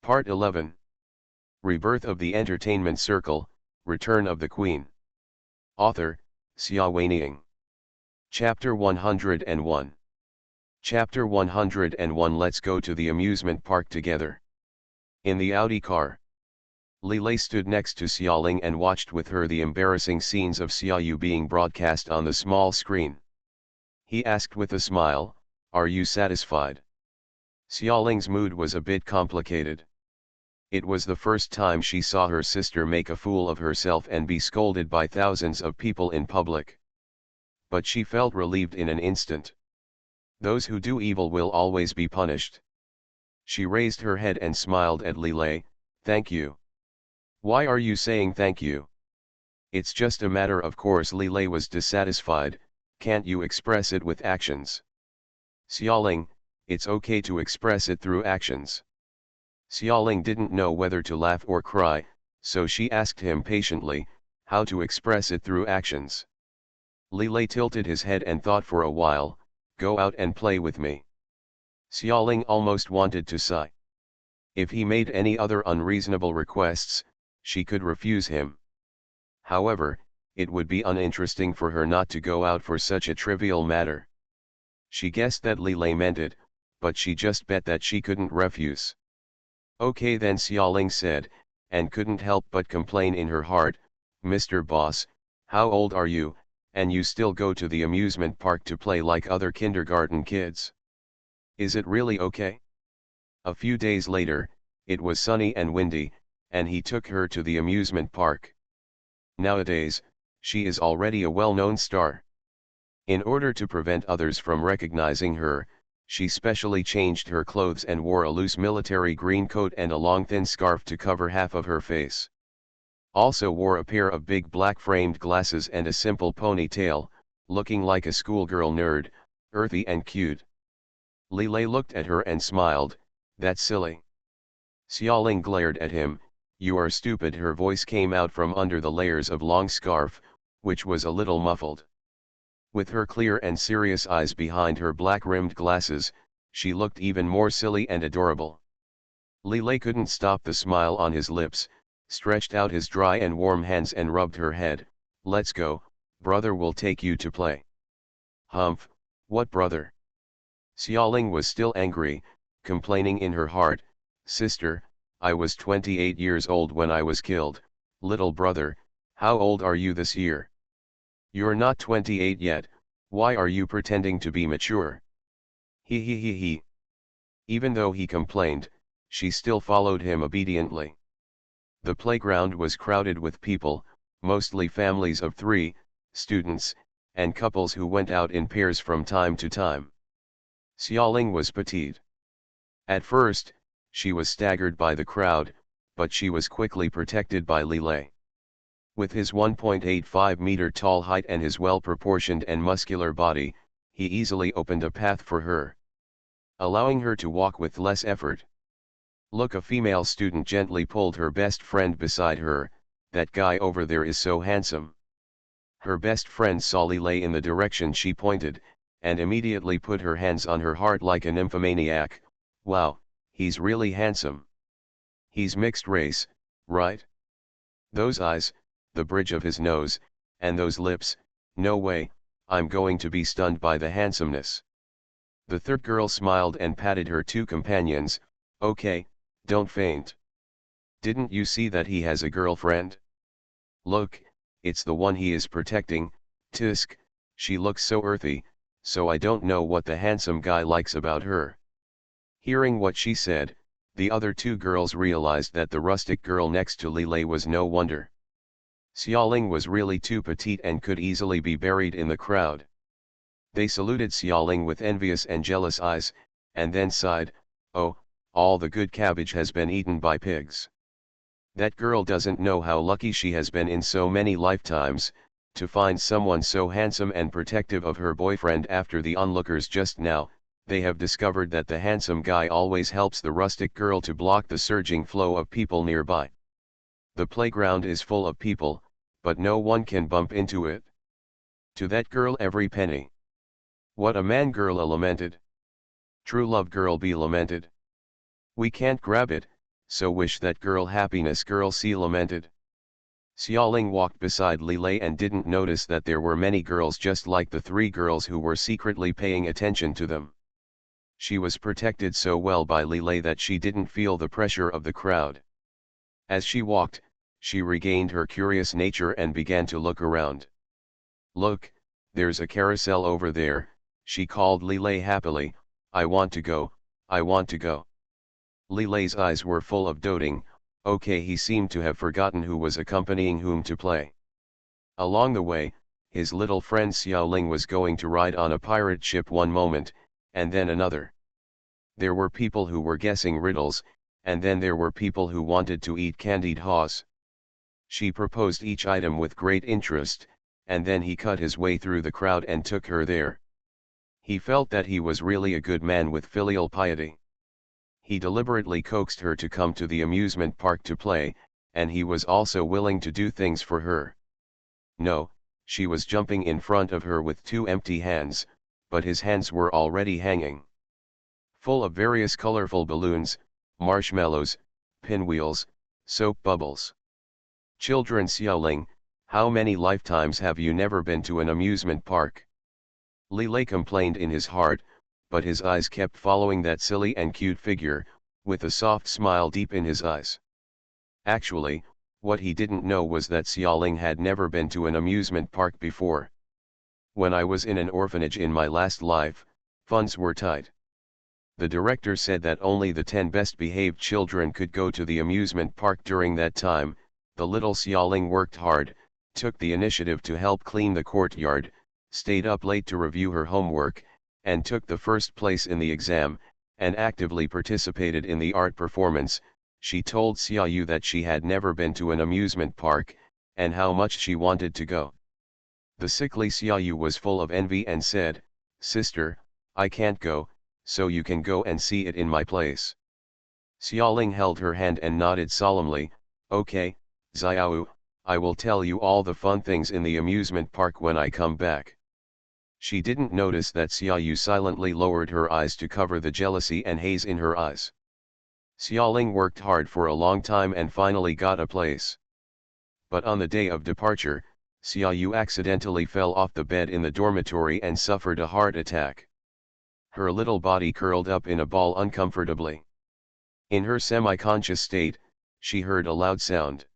Part 11. Rebirth of the Entertainment Circle, Return of the Queen. Author, Xia Weining. Chapter 101. Chapter 101. Let's go to the amusement park together. In the Audi car, Li Lei stood next to Xiaoling and watched with her the embarrassing scenes of Xiaoyu being broadcast on the small screen. He asked with a smile, "Are you satisfied?" Xiaoling's mood was a bit complicated. It was the first time she saw her sister make a fool of herself and be scolded by thousands of people in public. But she felt relieved in an instant. Those who do evil will always be punished. She raised her head and smiled at Li Lei. "Thank you." "Why are you saying thank you?" "It's just a matter of course." Li Lei was dissatisfied. "Can't you express it with actions?" "Xiaoling, it's okay to express it through actions." Xiaoling didn't know whether to laugh or cry, so she asked him patiently, how to express it through actions. Li Lei tilted his head and thought for a while. "Go out and play with me." Xiaoling almost wanted to sigh. If he made any other unreasonable requests, she could refuse him. However, it would be uninteresting for her not to go out for such a trivial matter. She guessed that Li Lei meant it, but she just bet that she couldn't refuse. "Okay then," Xiaoling said, and couldn't help but complain in her heart, "Mr. Boss, how old are you, and you still go to the amusement park to play like other kindergarten kids? Is it really okay?" A few days later, it was sunny and windy, and he took her to the amusement park. Nowadays, she is already a well-known star. In order to prevent others from recognizing her, she specially changed her clothes and wore a loose military green coat and a long thin scarf to cover half of her face. Also wore a pair of big black framed glasses and a simple ponytail, looking like a schoolgirl nerd, earthy and cute. Li Lei looked at her and smiled. "That's silly." Xiaoling glared at him. "You are stupid." Her voice came out from under the layers of long scarf, which was a little muffled. With her clear and serious eyes behind her black-rimmed glasses, she looked even more silly and adorable. Li Lei couldn't stop the smile on his lips, stretched out his dry and warm hands and rubbed her head. "Let's go, brother will take you to play." "Humph, what brother?" Xiaoling was still angry, complaining in her heart, "Sister, I was 28 years old when I was killed. Little brother, how old are you this year?" "You're not 28 yet, why are you pretending to be mature?" He. Even though he complained, she still followed him obediently. The playground was crowded with people, mostly families of 3, students, and couples who went out in pairs from time to time. Xiaoling was petite. At first, she was staggered by the crowd, but she was quickly protected by Li Lei. With his 1.85-meter tall height and his well-proportioned and muscular body, he easily opened a path for her, allowing her to walk with less effort. "Look," a female student gently pulled her best friend beside her, "that guy over there is so handsome." Her best friend saw Li Lei in the direction she pointed, and immediately put her hands on her heart like a nymphomaniac. "Wow, he's really handsome. He's mixed race, right? Those eyes, the bridge of his nose, and those lips, no way, I'm going to be stunned by the handsomeness." The third girl smiled and patted her 2 companions. "Okay, don't faint. Didn't you see that he has a girlfriend? Look, it's the one he is protecting. Tisk, she looks so earthy, so I don't know what the handsome guy likes about her." Hearing what she said, the other 2 girls realized that the rustic girl next to Li Lei was no wonder. Xiaoling was really too petite and could easily be buried in the crowd. They saluted Xiaoling with envious and jealous eyes, and then sighed, "Oh, all the good cabbage has been eaten by pigs. That girl doesn't know how lucky she has been in so many lifetimes, to find someone so handsome and protective of her boyfriend." After the onlookers just now, they have discovered that the handsome guy always helps the rustic girl to block the surging flow of people nearby. The playground is full of people, but no one can bump into it. To that girl every penny. What a man, girl lamented. True love, girl be lamented. We can't grab it, So wish that girl happiness girl C lamented. Xiaoling walked beside Lilei and didn't notice that there were many girls just like the three girls who were secretly paying attention to them. She was protected so well by Lilei that she didn't feel the pressure of the crowd. As she walked, she regained her curious nature and began to look around. Look, there's a carousel over there, she called Lilei happily. I want to go, I want to go. Lilei's eyes were full of doting. Okay, he seemed to have forgotten who was accompanying whom to play. Along the way, his little friend Xiaoling was going to ride on a pirate ship one moment, and then another. There were people who were guessing riddles, and then there were people who wanted to eat candied haws. She proposed each item with great interest, and then he cut his way through the crowd and took her there. He felt that he was really a good man with filial piety. He deliberately coaxed her to come to the amusement park to play, and he was also willing to do things for her. No, she was jumping in front of her with two empty hands, but his hands were already hanging, full of various colorful balloons, marshmallows, pinwheels, soap bubbles. Children Xiaoling, how many lifetimes have you never been to an amusement park? Lilei complained in his heart, but his eyes kept following that silly and cute figure, with a soft smile deep in his eyes. Actually, what he didn't know was that Xiaoling had never been to an amusement park before. When I was in an orphanage in my last life, funds were tight. The director said that only the 10 best behaved children could go to the amusement park during that time. The little Xiaoling worked hard, took the initiative to help clean the courtyard, stayed up late to review her homework, and took the first place in the exam, and actively participated in the art performance. She told Xiaoyu that she had never been to an amusement park, and how much she wanted to go. The sickly Xiaoyu was full of envy and said, "Sister, I can't go, so you can go and see it in my place." Xiaoling held her hand and nodded solemnly. "Okay, Xiaoyu, I will tell you all the fun things in the amusement park when I come back." She didn't notice that Xiaoyu silently lowered her eyes to cover the jealousy and haze in her eyes. Xiaoling worked hard for a long time and finally got a place. But on the day of departure, Xiaoyu accidentally fell off the bed in the dormitory and suffered a heart attack. Her little body curled up in a ball uncomfortably. In her semi-conscious state, she heard a loud sound.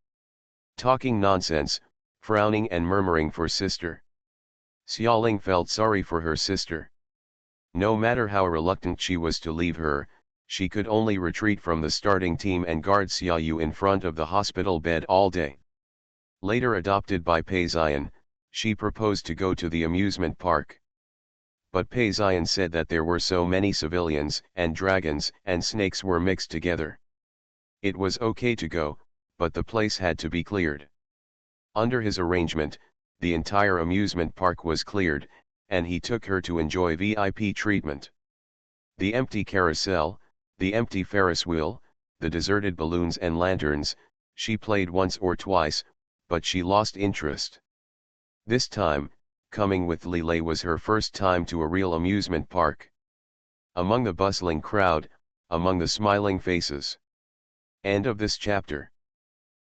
Talking nonsense, frowning and murmuring for sister. Xiaoling felt sorry for her sister. No matter how reluctant she was to leave her, she could only retreat from the starting team and guard Xiaoyu in front of the hospital bed all day. Later adopted by Pei Xian, she proposed to go to the amusement park. But Pei Xian said that there were so many civilians and dragons and snakes were mixed together. It was okay to go, but the place had to be cleared. Under his arrangement, the entire amusement park was cleared, and he took her to enjoy VIP treatment. The empty carousel, the empty Ferris wheel, the deserted balloons and lanterns, she played once or twice, but she lost interest. This time, coming with Lilei was her first time to a real amusement park. Among the bustling crowd, among the smiling faces. End of this chapter.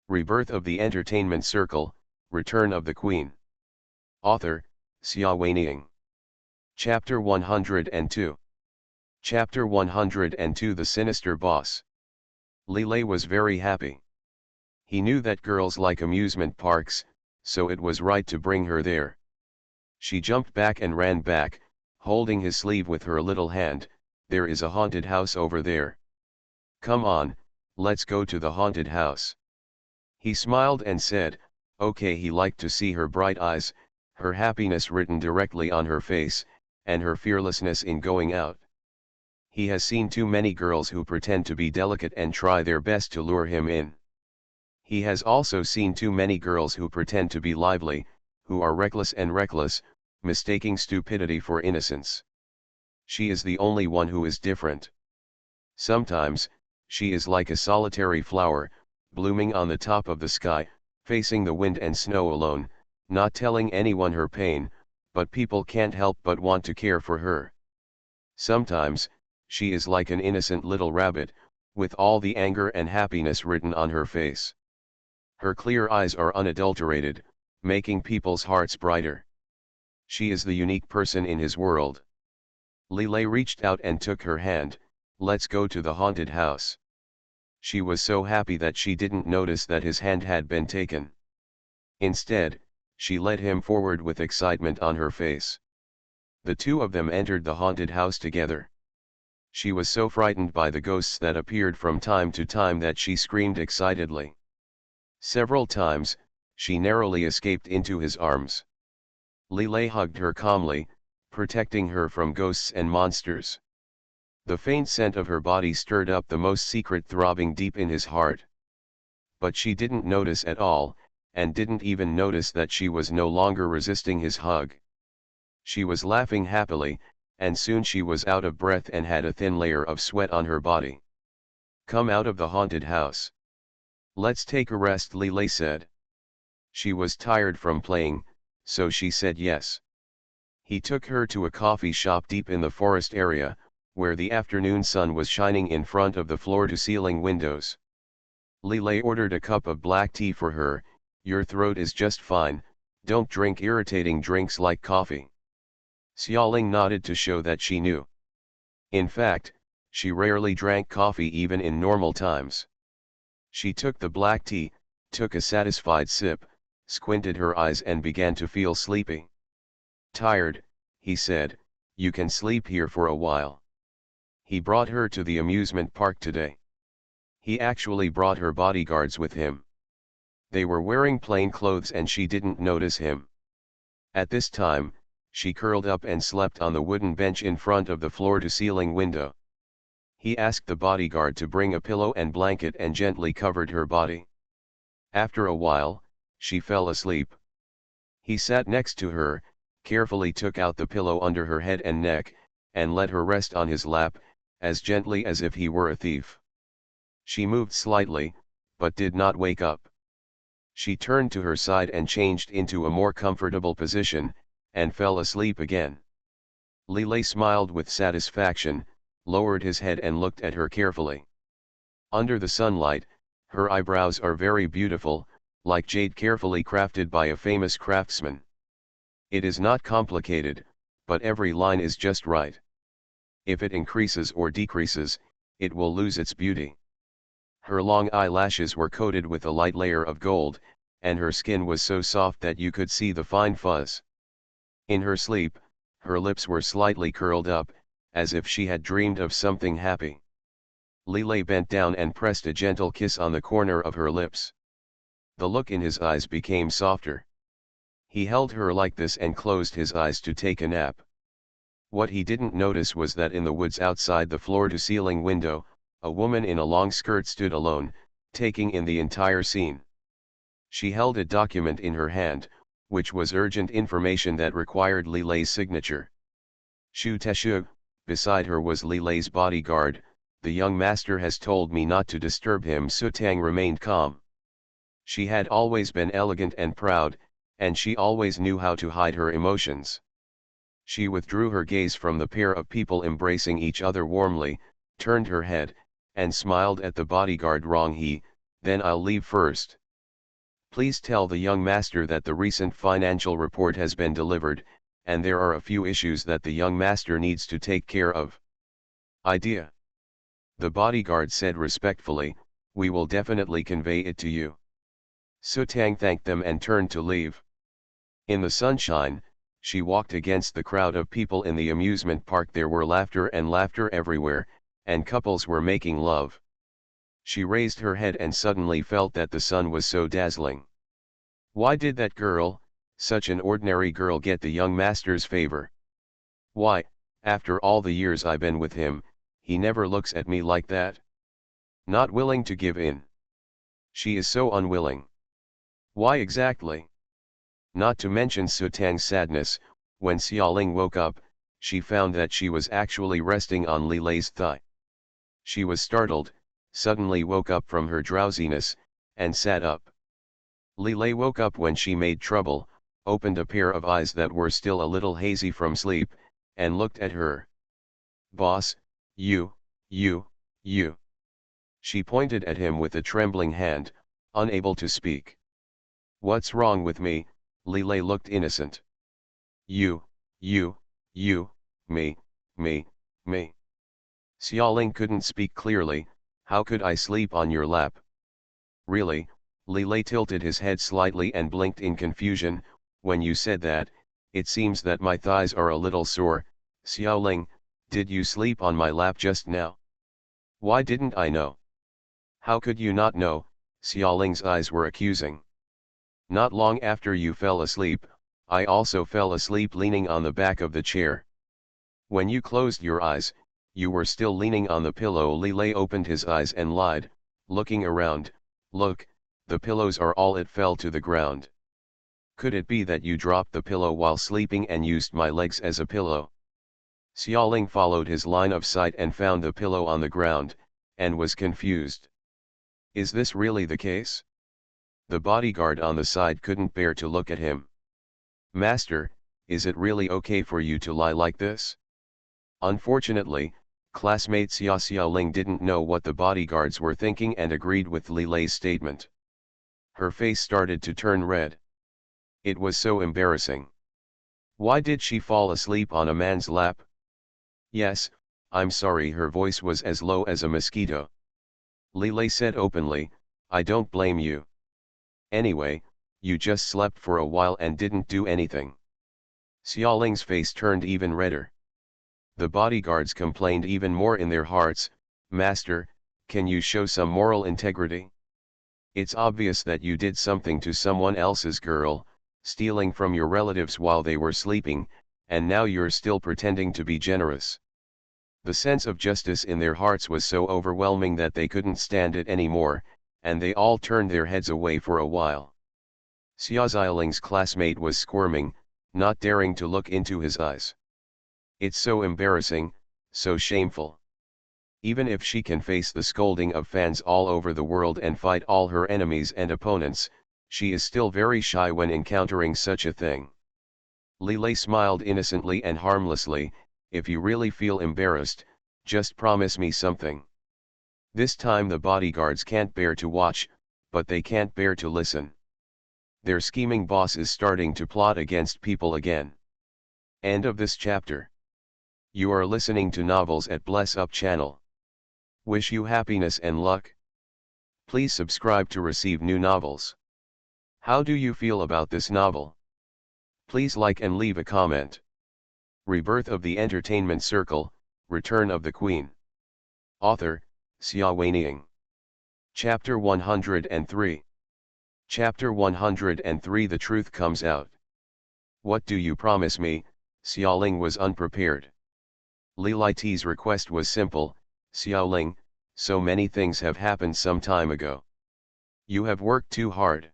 Rebirth of the Entertainment Circle, Return of the Queen. Author, Xia Weiniang. Chapter 102. Chapter 102 The Sinister Boss. Lilei was very happy. He knew that girls like amusement parks, so it was right to bring her there. She jumped back and ran back, holding his sleeve with her little hand. "There is a haunted house over there. Come on, let's go to the haunted house." He smiled and said, "Okay." He liked to see her bright eyes, her happiness written directly on her face, and her fearlessness in going out. He has seen too many girls who pretend to be delicate and try their best to lure him in. He has also seen too many girls who pretend to be lively, who are reckless, mistaking stupidity for innocence. She is the only one who is different. Sometimes, she is like a solitary flower, blooming on the top of the sky, facing the wind and snow alone, not telling anyone her pain, but people can't help but want to care for her. Sometimes, she is like an innocent little rabbit, with all the anger and happiness written on her face. Her clear eyes are unadulterated, making people's hearts brighter. She is the unique person in his world. Lilei reached out and took her hand. Let's go to the haunted house. She was so happy that she didn't notice that his hand had been taken. Instead, she led him forward with excitement on her face. The two of them entered the haunted house together. She was so frightened by the ghosts that appeared from time to time that she screamed excitedly. Several times, she narrowly escaped into his arms. Lilei hugged her calmly, protecting her from ghosts and monsters. The faint scent of her body stirred up the most secret throbbing deep in his heart. But she didn't notice at all, and didn't even notice that she was no longer resisting his hug. She was laughing happily, and soon she was out of breath and had a thin layer of sweat on her body. Come out of the haunted house. Let's take a rest, Lilei said. She was tired from playing, so she said yes. He took her to a coffee shop deep in the forest area, where the afternoon sun was shining in front of the floor-to-ceiling windows. Lilei ordered a cup of black tea for her. Your throat is just fine, don't drink irritating drinks like coffee. Xiaoling nodded to show that she knew. In fact, she rarely drank coffee even in normal times. She took the black tea, took a satisfied sip, squinted her eyes and began to feel sleepy. Tired, he said, you can sleep here for a while. He brought her to the amusement park today. He actually brought her bodyguards with him. They were wearing plain clothes and she didn't notice him. At this time, she curled up and slept on the wooden bench in front of the floor-to-ceiling window. He asked the bodyguard to bring a pillow and blanket and gently covered her body. After a while, she fell asleep. He sat next to her, carefully took out the pillow under her head and neck, and let her rest on his lap, as gently as if he were a thief. She moved slightly, but did not wake up. She turned to her side and changed into a more comfortable position, and fell asleep again. Lilei smiled with satisfaction, lowered his head and looked at her carefully. Under the sunlight, her eyebrows are very beautiful, like jade carefully crafted by a famous craftsman. It is not complicated, but every line is just right. If it increases or decreases, it will lose its beauty. Her long eyelashes were coated with a light layer of gold, and her skin was so soft that you could see the fine fuzz. In her sleep, her lips were slightly curled up, as if she had dreamed of something happy. Lilei bent down and pressed a gentle kiss on the corner of her lips. The look in his eyes became softer. He held her like this and closed his eyes to take a nap. What he didn't notice was that in the woods outside the floor-to-ceiling window, a woman in a long skirt stood alone, taking in the entire scene. She held a document in her hand, which was urgent information that required Lilei's signature. Shu Teshu, beside her was Lilei's bodyguard. The young master has told me not to disturb him. Sutang remained calm. She had always been elegant and proud, and she always knew how to hide her emotions. She withdrew her gaze from the pair of people embracing each other warmly, turned her head, and smiled at the bodyguard. Wrong he, then I'll leave first. Please tell the young master that the recent financial report has been delivered, and there are a few issues that the young master needs to take care of. Idea. The bodyguard said respectfully, we will definitely convey it to you. Sutang thanked them and turned to leave. In the sunshine, she walked against the crowd of people in the amusement park. There were laughter everywhere, and couples were making love. She raised her head and suddenly felt that the sun was so dazzling. Why did that girl, such an ordinary girl, get the young master's favor? Why, after all the years I've been with him, he never looks at me like that? Not willing to give in. She is so unwilling. Why exactly? Not to mention Sutang's sadness, when Xiaoling woke up, she found that she was actually resting on Lilei's thigh. She was startled, suddenly woke up from her drowsiness, and sat up. Lilei woke up when she made trouble, opened a pair of eyes that were still a little hazy from sleep, and looked at her. Boss, you. She pointed at him with a trembling hand, unable to speak. What's wrong with me? Lilei looked innocent. You, you, me, me, me. Xiaoling couldn't speak clearly. How could I sleep on your lap? Really? Lilei tilted his head slightly and blinked in confusion. When you said that, it seems that my thighs are a little sore. Xiaoling, did you sleep on my lap just now? Why didn't I know? How could you not know? Xiaoling's eyes were accusing. Not long after you fell asleep, I also fell asleep leaning on the back of the chair. When you closed your eyes, you were still leaning on the pillow. Lilei opened his eyes and lied, looking around. Look, the pillows are all. It fell to the ground. Could it be that you dropped the pillow while sleeping and used my legs as a pillow? Xiaoling followed his line of sight and found the pillow on the ground, and was confused. Is this really the case? The bodyguard on the side couldn't bear to look at him. Master, is it really okay for you to lie like this? Unfortunately, classmate Xiaoling didn't know what the bodyguards were thinking and agreed with Lilei's statement. Her face started to turn red. It was so embarrassing. Why did she fall asleep on a man's lap? Yes, I'm sorry. Her voice was as low as a mosquito. Lilei said openly, I don't blame you. Anyway, you just slept for a while and didn't do anything. Xiaoling's face turned even redder. The bodyguards complained even more in their hearts. Master, can you show some moral integrity? It's obvious that you did something to someone else's girl, stealing from your relatives while they were sleeping, and now you're still pretending to be generous. The sense of justice in their hearts was so overwhelming that they couldn't stand it anymore, and they all turned their heads away for a while. Xiaoling's classmate was squirming, not daring to look into his eyes. It's so embarrassing, so shameful. Even if she can face the scolding of fans all over the world and fight all her enemies and opponents, she is still very shy when encountering such a thing. Lilei smiled innocently and harmlessly. If you really feel embarrassed, just promise me something. This time the bodyguards can't bear to watch, but they can't bear to listen. Their scheming boss is starting to plot against people again. End of this chapter. You are listening to Novels at Bless Up channel. Wish you happiness and luck. Please subscribe to receive new novels. How do you feel about this novel? Please like and leave a comment. Rebirth of the Entertainment Circle, Return of the Queen. Author, Xia Weining. Chapter 103. Chapter 103. The truth comes out. What do you promise me? Xiaoling was unprepared. Lilei's request was simple. Xiaoling, so many things have happened some time ago. You have worked too hard.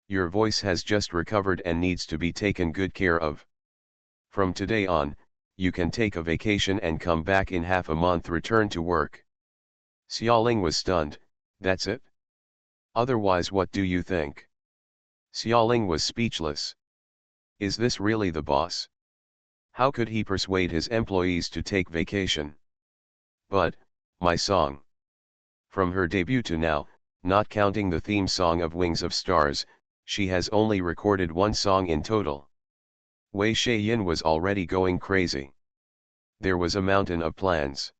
Your voice has just recovered and needs to be taken good care of. From today on, you can take a vacation and come back in half a month. Return to work. Xiaoling was stunned. That's it? Otherwise, what do you think? Xiaoling was speechless. Is this really the boss? How could he persuade his employees to take vacation? But, my song. From her debut to now, not counting the theme song of Wings of Stars, she has only recorded one song in total. Wei Shaiyan was already going crazy. There was a mountain of plans.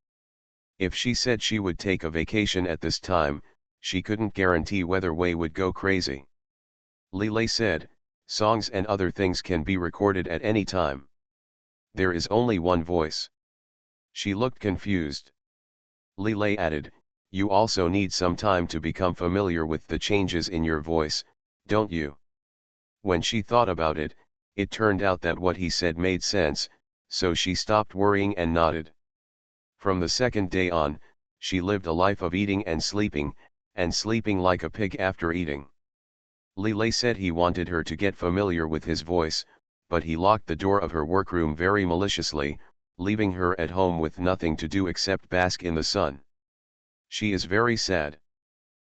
If she said she would take a vacation at this time, she couldn't guarantee whether Wei would go crazy. Lilei said, songs and other things can be recorded at any time. There is only one voice. She looked confused. Lilei added, you also need some time to become familiar with the changes in your voice, don't you? When she thought about it, it turned out that what he said made sense, so she stopped worrying and nodded. From the second day on, she lived a life of eating and sleeping like a pig after eating. Lilei said he wanted her to get familiar with his voice, but he locked the door of her workroom very maliciously, leaving her at home with nothing to do except bask in the sun. She is very sad.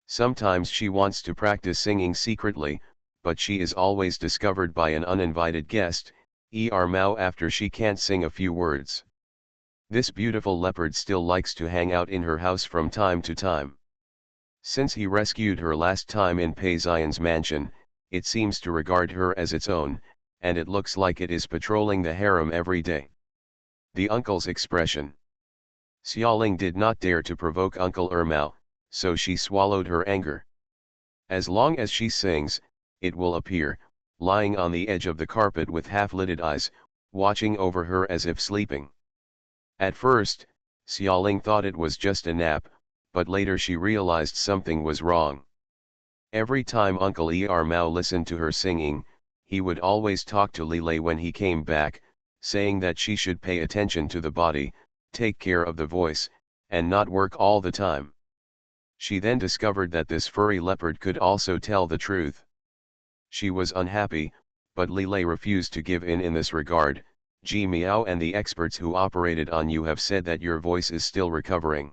Sometimes she wants to practice singing secretly, but she is always discovered by an uninvited guest, Mao, after she can't sing a few words. This beautiful leopard still likes to hang out in her house from time to time. Since he rescued her last time in Peizian's mansion, it seems to regard her as its own, and it looks like it is patrolling the harem every day. The uncle's expression. Xiaoling did not dare to provoke Uncle Ermao, so she swallowed her anger. As long as she sings, it will appear, lying on the edge of the carpet with half-lidded eyes, watching over her as if sleeping. At first, Xiaoling thought it was just a nap, but later she realized something was wrong. Every time Uncle Ermao listened to her singing, he would always talk to Lilei when he came back, saying that she should pay attention to the body, take care of the voice, and not work all the time. She then discovered that this furry leopard could also tell the truth. She was unhappy, but Lilei refused to give in this regard. Ji Miao and the experts who operated on you have said that your voice is still recovering.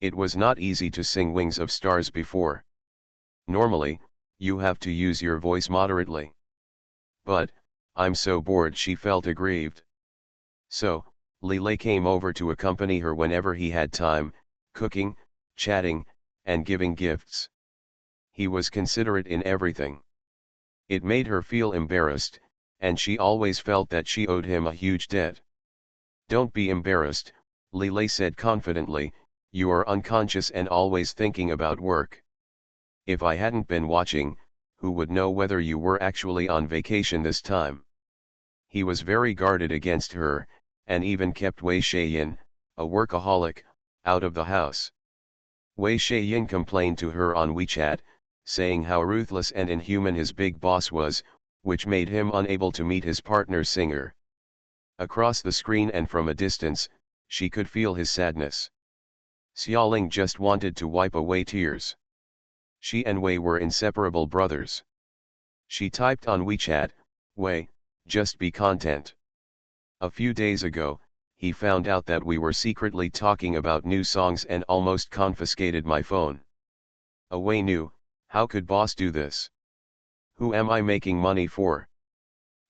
It was not easy to sing Wings of Stars before. Normally, you have to use your voice moderately. But, I'm so bored, she felt aggrieved. So, Lilei came over to accompany her whenever he had time, cooking, chatting, and giving gifts. He was considerate in everything. It made her feel embarrassed, and she always felt that she owed him a huge debt. Don't be embarrassed, Lilei said confidently, you are unconscious and always thinking about work. If I hadn't been watching, who would know whether you were actually on vacation this time? He was very guarded against her, and even kept Wei Shaiyin, a workaholic, out of the house. Wei Shaiyin complained to her on WeChat, saying how ruthless and inhuman his big boss was, which made him unable to meet his partner singer. Across the screen and from a distance, she could feel his sadness. Xiaoling just wanted to wipe away tears. She and Wei were inseparable brothers. She typed on WeChat, Wei, just be content. A few days ago, he found out that we were secretly talking about new songs and almost confiscated my phone. Wei knew, how could boss do this? Who am I making money for?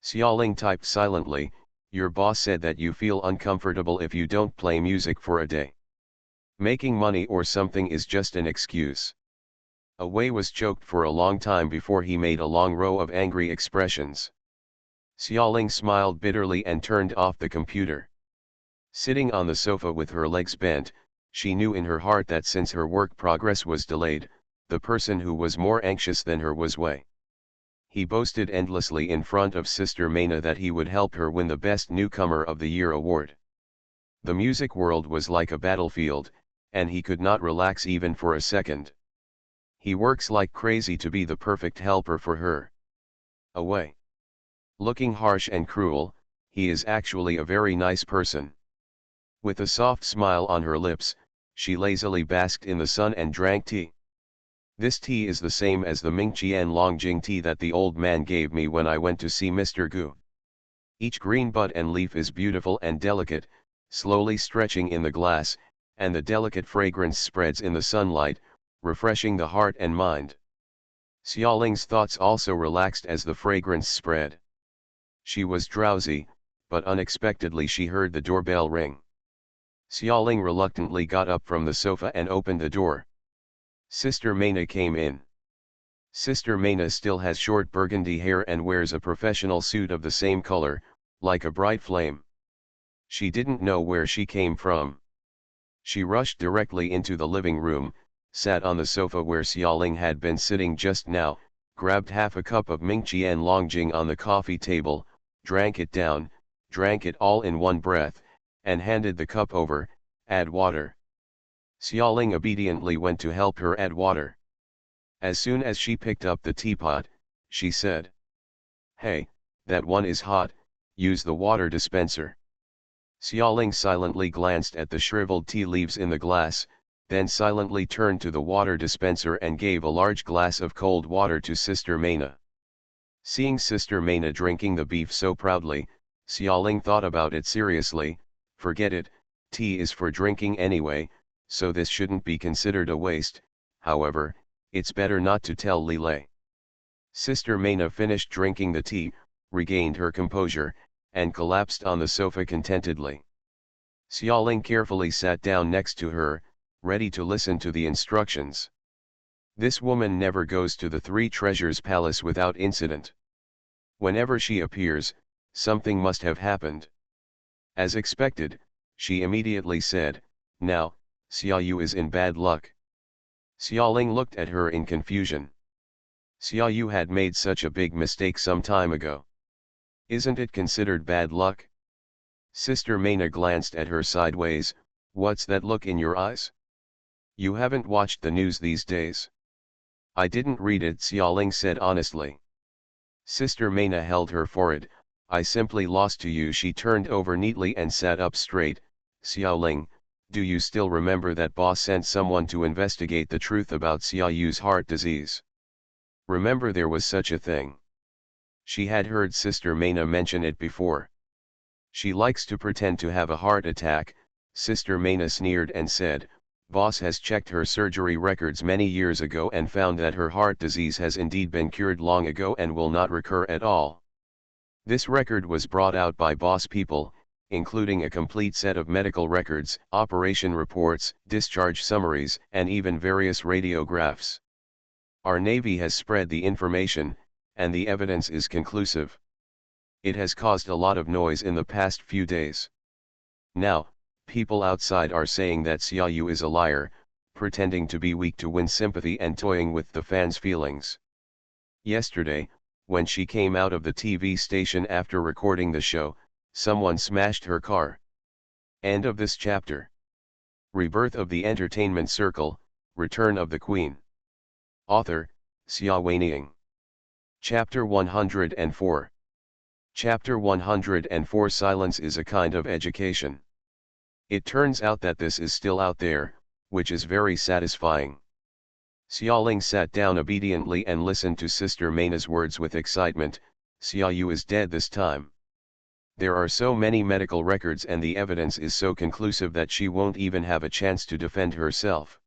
Xiaoling typed silently, your boss said that you feel uncomfortable if you don't play music for a day. Making money or something is just an excuse. Wei was choked for a long time before he made a long row of angry expressions. Xiaoling smiled bitterly and turned off the computer. Sitting on the sofa with her legs bent, she knew in her heart that since her work progress was delayed, the person who was more anxious than her was Wei. He boasted endlessly in front of Sister Mena that he would help her win the Best Newcomer of the Year award. The music world was like a battlefield, and he could not relax even for a second. He works like crazy to be the perfect helper for her. Wei. Looking harsh and cruel, he is actually a very nice person. With a soft smile on her lips, she lazily basked in the sun and drank tea. This tea is the same as the Mingqian Longjing tea that the old man gave me when I went to see Mr. Gu. Each green bud and leaf is beautiful and delicate, slowly stretching in the glass, and the delicate fragrance spreads in the sunlight, refreshing the heart and mind. Xiaoling's thoughts also relaxed as the fragrance spread. She was drowsy, but unexpectedly she heard the doorbell ring. Xiaoling reluctantly got up from the sofa and opened the door. Sister Mena came in. Sister Mena still has short burgundy hair and wears a professional suit of the same color, like a bright flame. She didn't know where she came from. She rushed directly into the living room, sat on the sofa where Xiaoling had been sitting just now, grabbed half a cup of Mingqian Longjing on the coffee table, drank it down, drank it all in one breath, and handed the cup over, add water. Xiaoling obediently went to help her add water. As soon as she picked up the teapot, she said, "Hey, that one is hot, use the water dispenser." Xiaoling silently glanced at the shriveled tea leaves in the glass, then silently turned to the water dispenser and gave a large glass of cold water to Sister Mena. Seeing Sister Mena drinking the beef so proudly, Xiaoling thought about it seriously, forget it, tea is for drinking anyway, so this shouldn't be considered a waste, however, it's better not to tell Lilei. Sister Mena finished drinking the tea, regained her composure, and collapsed on the sofa contentedly. Xiaoling carefully sat down next to her, ready to listen to the instructions. This woman never goes to the Three Treasures Palace without incident. Whenever she appears, something must have happened. As expected, she immediately said, "Now, Xiaoyu is in bad luck." Xiaoling looked at her in confusion. Xiaoyu had made such a big mistake some time ago. Isn't it considered bad luck? Sister Maina glanced at her sideways. What's that look in your eyes? You haven't watched the news these days. I didn't read it, Xiaoling said honestly. Sister Maina held her forehead. I simply lost to you. She turned over neatly and sat up straight. Xiaoling, do you still remember that boss sent someone to investigate the truth about Xiaoyu's heart disease? Remember there was such a thing. She had heard Sister Maina mention it before. She likes to pretend to have a heart attack. Sister Maina sneered and said, Boss has checked her surgery records many years ago and found that her heart disease has indeed been cured long ago and will not recur at all. This record was brought out by boss people, including a complete set of medical records, operation reports, discharge summaries, and even various radiographs. Our Navy has spread the information, and the evidence is conclusive. It has caused a lot of noise in the past few days. Now, people outside are saying that Xiaoyu is a liar, pretending to be weak to win sympathy and toying with the fans' feelings. Yesterday, when she came out of the TV station after recording the show, someone smashed her car. End of this chapter. Rebirth of the Entertainment Circle, Return of the Queen. Author, Xia Weiniang. Chapter 104. Chapter 104 Silence is a kind of education. It turns out that this is still out there, which is very satisfying. Xiaoling sat down obediently and listened to Sister Maina's words with excitement. Xiaoyu is dead this time. There are so many medical records and the evidence is so conclusive that she won't even have a chance to defend herself.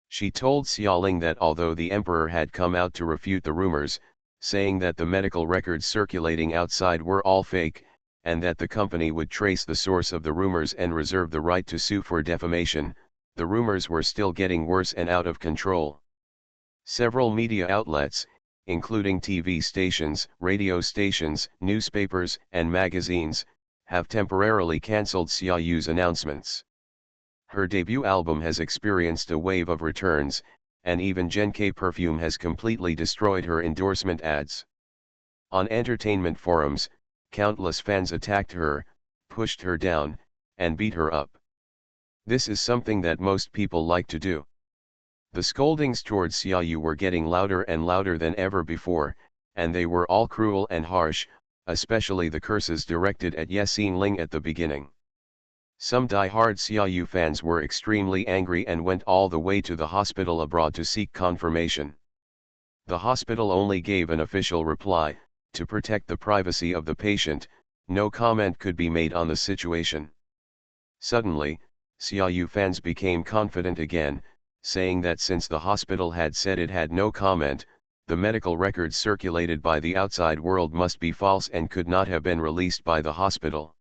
She told Xiaoling that although the emperor had come out to refute the rumors, saying that the medical records circulating outside were all fake, and that the company would trace the source of the rumors and reserve the right to sue for defamation, the rumors were still getting worse and out of control. Several media outlets, including TV stations, radio stations, newspapers, and magazines, have temporarily cancelled Xiaoyu's announcements. Her debut album has experienced a wave of returns, and even Genkai perfume has completely destroyed her endorsement ads. On entertainment forums, countless fans attacked her, pushed her down, and beat her up. This is something that most people like to do. The scoldings towards Xiaoyu were getting louder and louder than ever before, and they were all cruel and harsh, especially the curses directed at Yesin Ling at the beginning. Some die-hard Xiaoyu fans were extremely angry and went all the way to the hospital abroad to seek confirmation. The hospital only gave an official reply, to protect the privacy of the patient, no comment could be made on the situation. Suddenly, Xiaoyu fans became confident again, saying that since the hospital had said it had no comment, the medical records circulated by the outside world must be false and could not have been released by the hospital.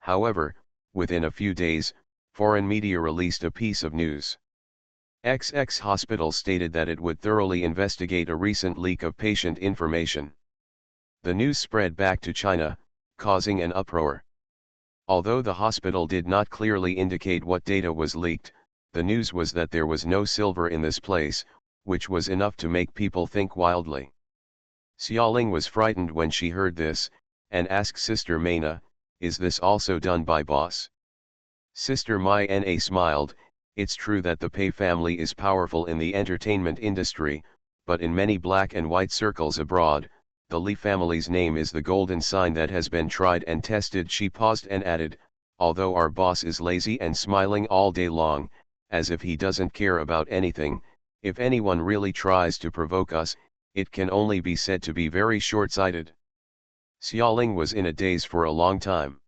However, within a few days, foreign media released a piece of news. XX Hospital stated that it would thoroughly investigate a recent leak of patient information. The news spread back to China, causing an uproar. Although the hospital did not clearly indicate what data was leaked, the news was that there was no silver in this place, which was enough to make people think wildly. Xiaoling was frightened when she heard this, and asked Sister Maina, "Is this also done by boss?" Sister Maina smiled. It's true that the Pei family is powerful in the entertainment industry, but in many black and white circles abroad, the Li family's name is the golden sign that has been tried and tested. She paused and added, although our boss is lazy and smiling all day long, as if he doesn't care about anything, if anyone really tries to provoke us, it can only be said to be very short-sighted. Xiaoling was in a daze for a long time.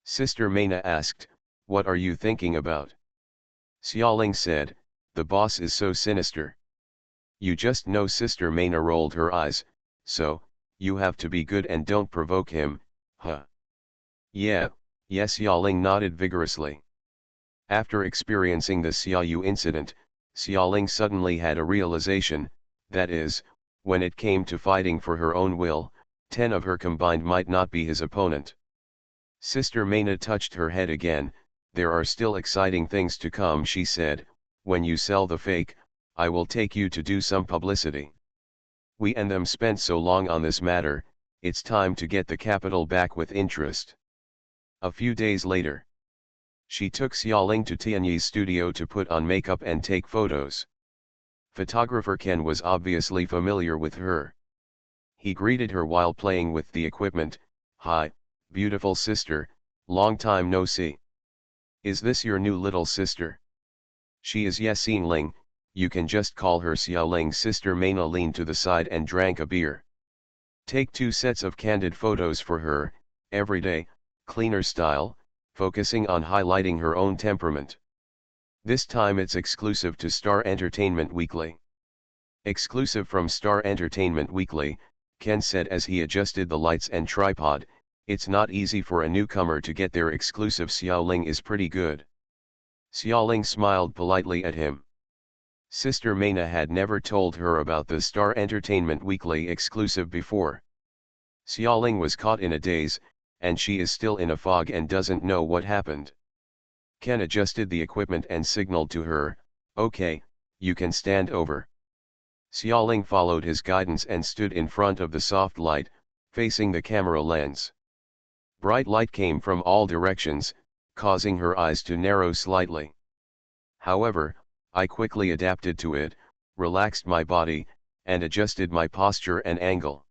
Sister Maina asked, "What are you thinking about?" Xiaoling said, "The boss is so sinister." "You just know." Sister Maina rolled her eyes, "So, you have to be good and don't provoke him, huh?" "Yeah, yes." Xiaoling nodded vigorously. After experiencing the Xiaoyu incident, Xiaoling suddenly had a realization, that is, when it came to fighting for her own will, 10 of her combined might not be his opponent. Sister Mena touched her head again. There are still exciting things to come, she said. When you sell the fake, I will take you to do some publicity. We and them spent so long on this matter, it's time to get the capital back with interest. A few days later, she took Xiaoling to Tianyi's studio to put on makeup and take photos. Photographer Ken was obviously familiar with her. He greeted her while playing with the equipment. "Hi, beautiful sister, long time no see. Is this your new little sister?" "She is Yexing Ling, you can just call her Xiaoling." Sister Mena leaned to the side and drank a beer. "Take 2 sets of candid photos for her, every day, cleaner style, focusing on highlighting her own temperament. This time it's exclusive to Star Entertainment Weekly." "Exclusive from Star Entertainment Weekly," Ken said as he adjusted the lights and tripod. "It's not easy for a newcomer to get their exclusive. Xiaoling is pretty good." Xiaoling smiled politely at him. Sister Mena had never told her about the Star Entertainment Weekly exclusive before. Xiaoling was caught in a daze, and she is still in a fog and doesn't know what happened. Ken adjusted the equipment and signaled to her, "Okay, you can stand over." Xiaoling followed his guidance and stood in front of the soft light, facing the camera lens. Bright light came from all directions, causing her eyes to narrow slightly. However, I quickly adapted to it, relaxed my body, and adjusted my posture and angle.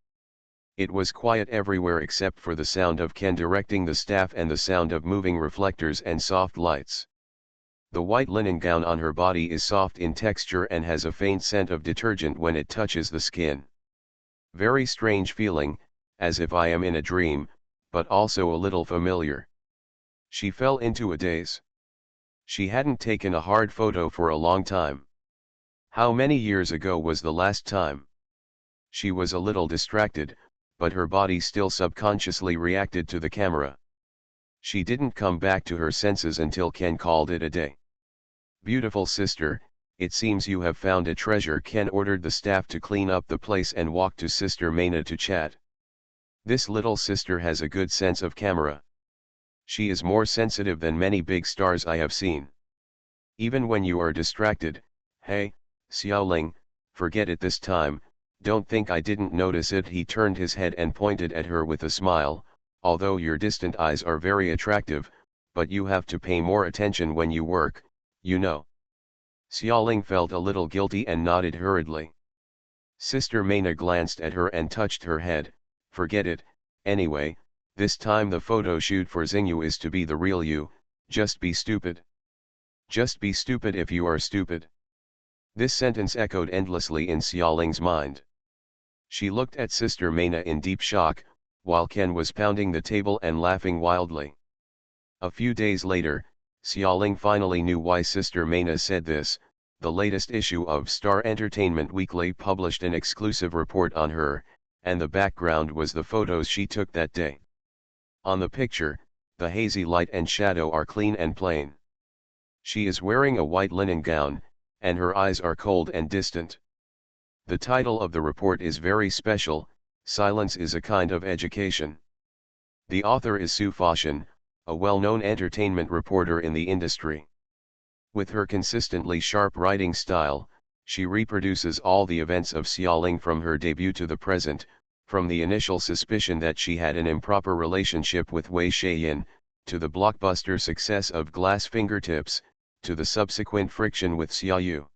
It was quiet everywhere except for the sound of Ken directing the staff and the sound of moving reflectors and soft lights. The white linen gown on her body is soft in texture and has a faint scent of detergent when it touches the skin. Very strange feeling, as if I am in a dream, but also a little familiar. She fell into a daze. She hadn't taken a hard photo for a long time. How many years ago was the last time? She was a little distracted, but her body still subconsciously reacted to the camera. She didn't come back to her senses until Ken called it a day. "Beautiful sister, it seems you have found a treasure." Ken ordered the staff to clean up the place and walked to Sister Mena to chat. "This little sister has a good sense of camera. She is more sensitive than many big stars I have seen. Even when you are distracted, hey, Xiaoling, forget it this time, don't think I didn't notice it." He turned his head and pointed at her with a smile. "Although your distant eyes are very attractive, but you have to pay more attention when you work, you know." Xiaoling felt a little guilty and nodded hurriedly. Sister Mena glanced at her and touched her head. "Forget it, anyway, this time the photo shoot for Xingyu is to be the real you, just be stupid. Just be stupid if you are stupid." This sentence echoed endlessly in Xiaoling's mind. She looked at Sister Mena in deep shock, while Ken was pounding the table and laughing wildly. A few days later, Xiaoling finally knew why Sister Mena said this. The latest issue of Star Entertainment Weekly published an exclusive report on her, and the background was the photos she took that day. On the picture, the hazy light and shadow are clean and plain. She is wearing a white linen gown, and her eyes are cold and distant. The title of the report is very special: "Silence is a kind of education." The author is Su Fashion, a well-known entertainment reporter in the industry. With her consistently sharp writing style, she reproduces all the events of Xiaoling from her debut to the present, from the initial suspicion that she had an improper relationship with Wei Shaiyan, to the blockbuster success of Glass Fingertips, to the subsequent friction with Xiaoyu.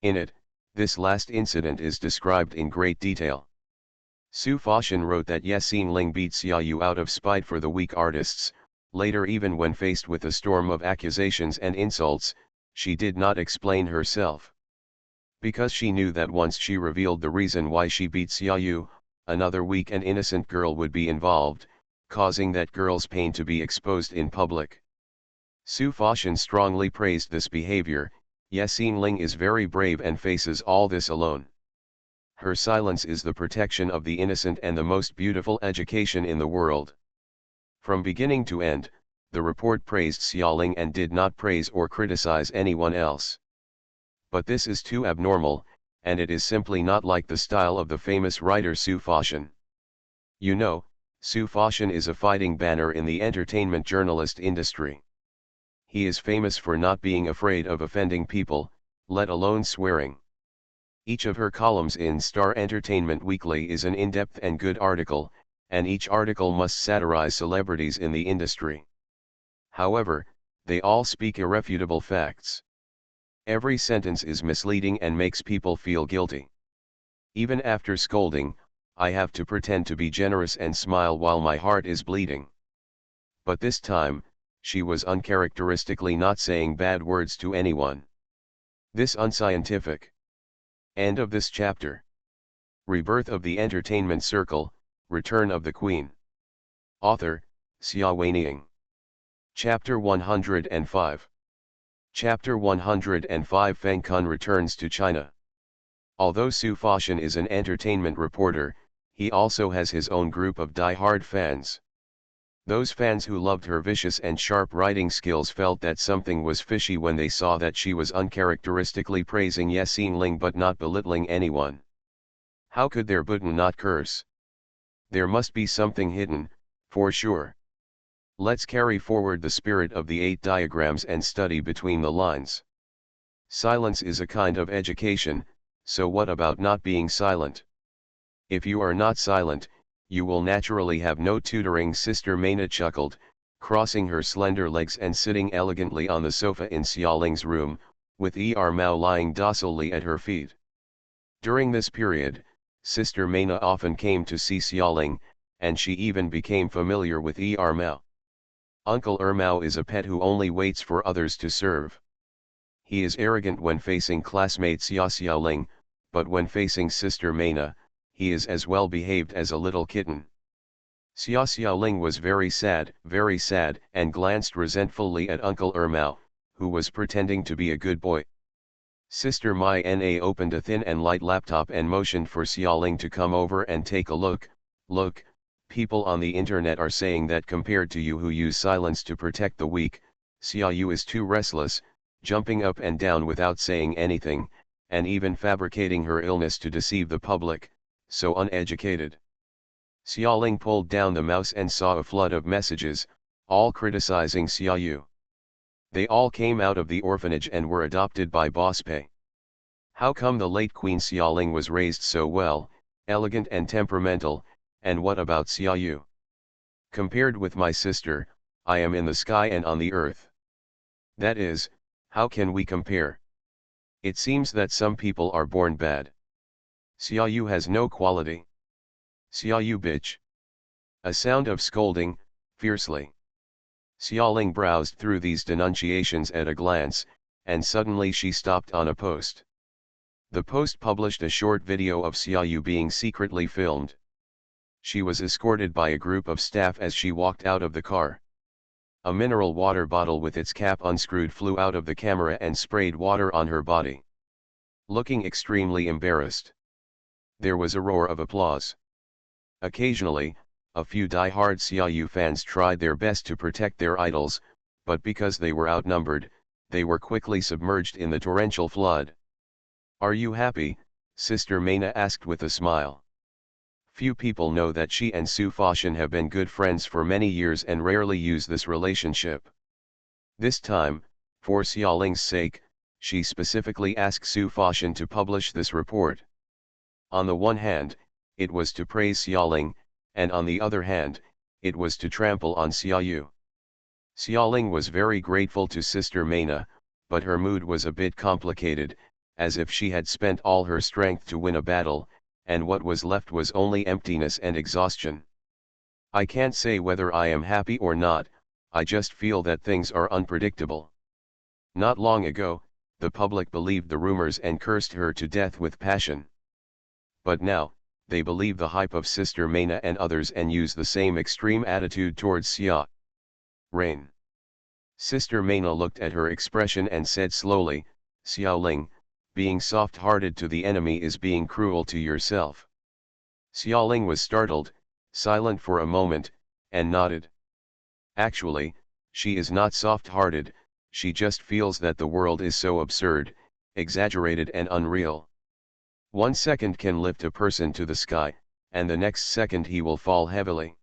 In it, this last incident is described in great detail. Su Fashion wrote that Yexing Ling beat Xiaoyu out of spite for the weak artists. Later, even when faced with a storm of accusations and insults, she did not explain herself. Because she knew that once she revealed the reason why she beat Xiaoyu, another weak and innocent girl would be involved, causing that girl's pain to be exposed in public. Su Fashion strongly praised this behavior. Yexing Ling is very brave and faces all this alone. Her silence is the protection of the innocent and the most beautiful education in the world. From beginning to end, the report praised Xiaoling and did not praise or criticize anyone else. But this is too abnormal, and it is simply not like the style of the famous writer Su Fashion. You know, Su Fashion is a fighting banner in the entertainment journalist industry. He is famous for not being afraid of offending people, let alone swearing. Each of her columns in Star Entertainment Weekly is an in-depth and good article, and each article must satirize celebrities in the industry. However, they all speak irrefutable facts. Every sentence is misleading and makes people feel guilty. Even after scolding, I have to pretend to be generous and smile while my heart is bleeding. But this time, she was uncharacteristically not saying bad words to anyone. This unscientific. End of this chapter. Rebirth of the Entertainment Circle, Return of the Queen. Author, Xia Weining. Chapter 105. Chapter 105 Feng Kun returns to China. Although Su Fashion is an entertainment reporter, he also has his own group of die-hard fans. Those fans who loved her vicious and sharp writing skills felt that something was fishy when they saw that she was uncharacteristically praising Ye Xingling but not belittling anyone. How could their Bhutan not curse? There must be something hidden, for sure. Let's carry forward the spirit of the 8 diagrams and study between the lines. Silence is a kind of education, so what about not being silent? If you are not silent, you will naturally have no tutoring. Sister Maina chuckled, crossing her slender legs and sitting elegantly on the sofa in Xiaoling's room, with Er Mao lying docilely at her feet. During this period, Sister Maina often came to see Xiaoling, and she even became familiar with Er Mao. Uncle Er Mao is a pet who only waits for others to serve. He is arrogant when facing classmate Xia Xiaoling, but when facing Sister Maina, he is as well behaved as a little kitten. Xia Xiaoling was very sad, and glanced resentfully at Uncle Er Mao, who was pretending to be a good boy. Sister Mai Na opened a thin and light laptop and motioned for Xiaoling to come over and take a look. Look, people on the internet are saying that compared to you who use silence to protect the weak, Xia Yu is too restless, jumping up and down without saying anything, and even fabricating her illness to deceive the public, so uneducated. Xiaoling pulled down the mouse and saw a flood of messages, all criticizing Xia Yu. They all came out of the orphanage and were adopted by Boss Pei. How come the late Queen Xiaoling was raised so well, elegant and temperamental, and what about Xia Yu? Compared with my sister, I am in the sky and on the earth. That is, how can we compare? It seems that some people are born bad. Xia Yu has no quality. Xia Yu bitch. A sound of scolding, fiercely. Xiaoling browsed through these denunciations at a glance, and suddenly she stopped on a post. The post published a short video of Xia Yu being secretly filmed. She was escorted by a group of staff as she walked out of the car. A mineral water bottle with its cap unscrewed flew out of the camera and sprayed water on her body. Looking extremely embarrassed. There was a roar of applause. Occasionally, a few die-hard Xia Yu fans tried their best to protect their idols, but because they were outnumbered, they were quickly submerged in the torrential flood. Are you happy? Sister Maina asked with a smile. Few people know that she and Su Fashion have been good friends for many years and rarely use this relationship. This time, for Xiaoling's sake, she specifically asked Su Fashion to publish this report. On the one hand, it was to praise Xiaoling, and on the other hand, it was to trample on Xia Yu. Xiaoling was very grateful to Sister Maina, but her mood was a bit complicated, as if she had spent all her strength to win a battle, and what was left was only emptiness and exhaustion. I can't say whether I am happy or not, I just feel that things are unpredictable. Not long ago, the public believed the rumors and cursed her to death with passion. But now, they believe the hype of Sister Maina and others and use the same extreme attitude towards Xia Rain. Sister Maina looked at her expression and said slowly, Xiaoling, being soft-hearted to the enemy is being cruel to yourself. Xiaoling was startled, silent for a moment, and nodded. Actually, she is not soft-hearted, she just feels that the world is so absurd, exaggerated and unreal. 1 second can lift a person to the sky, and the next second he will fall heavily.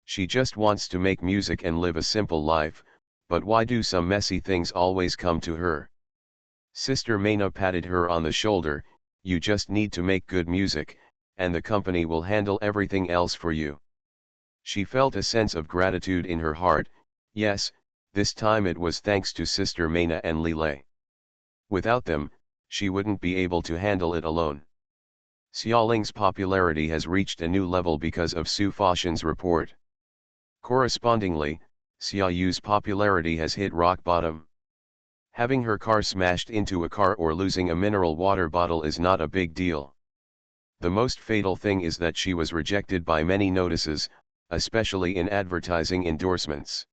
She just wants to make music and live a simple life, but why do some messy things always come to her? Sister Maina patted her on the shoulder. You just need to make good music, and the company will handle everything else for you. She felt a sense of gratitude in her heart. Yes, this time it was thanks to Sister Maina and Lilei. Without them, she wouldn't be able to handle it alone. Xiaoling's popularity has reached a new level because of Su Fashan's report. Correspondingly, Xia Yu's popularity has hit rock bottom. Having her car smashed into a car or losing a mineral water bottle is not a big deal. The most fatal thing is that she was rejected by many notices, especially in advertising endorsements.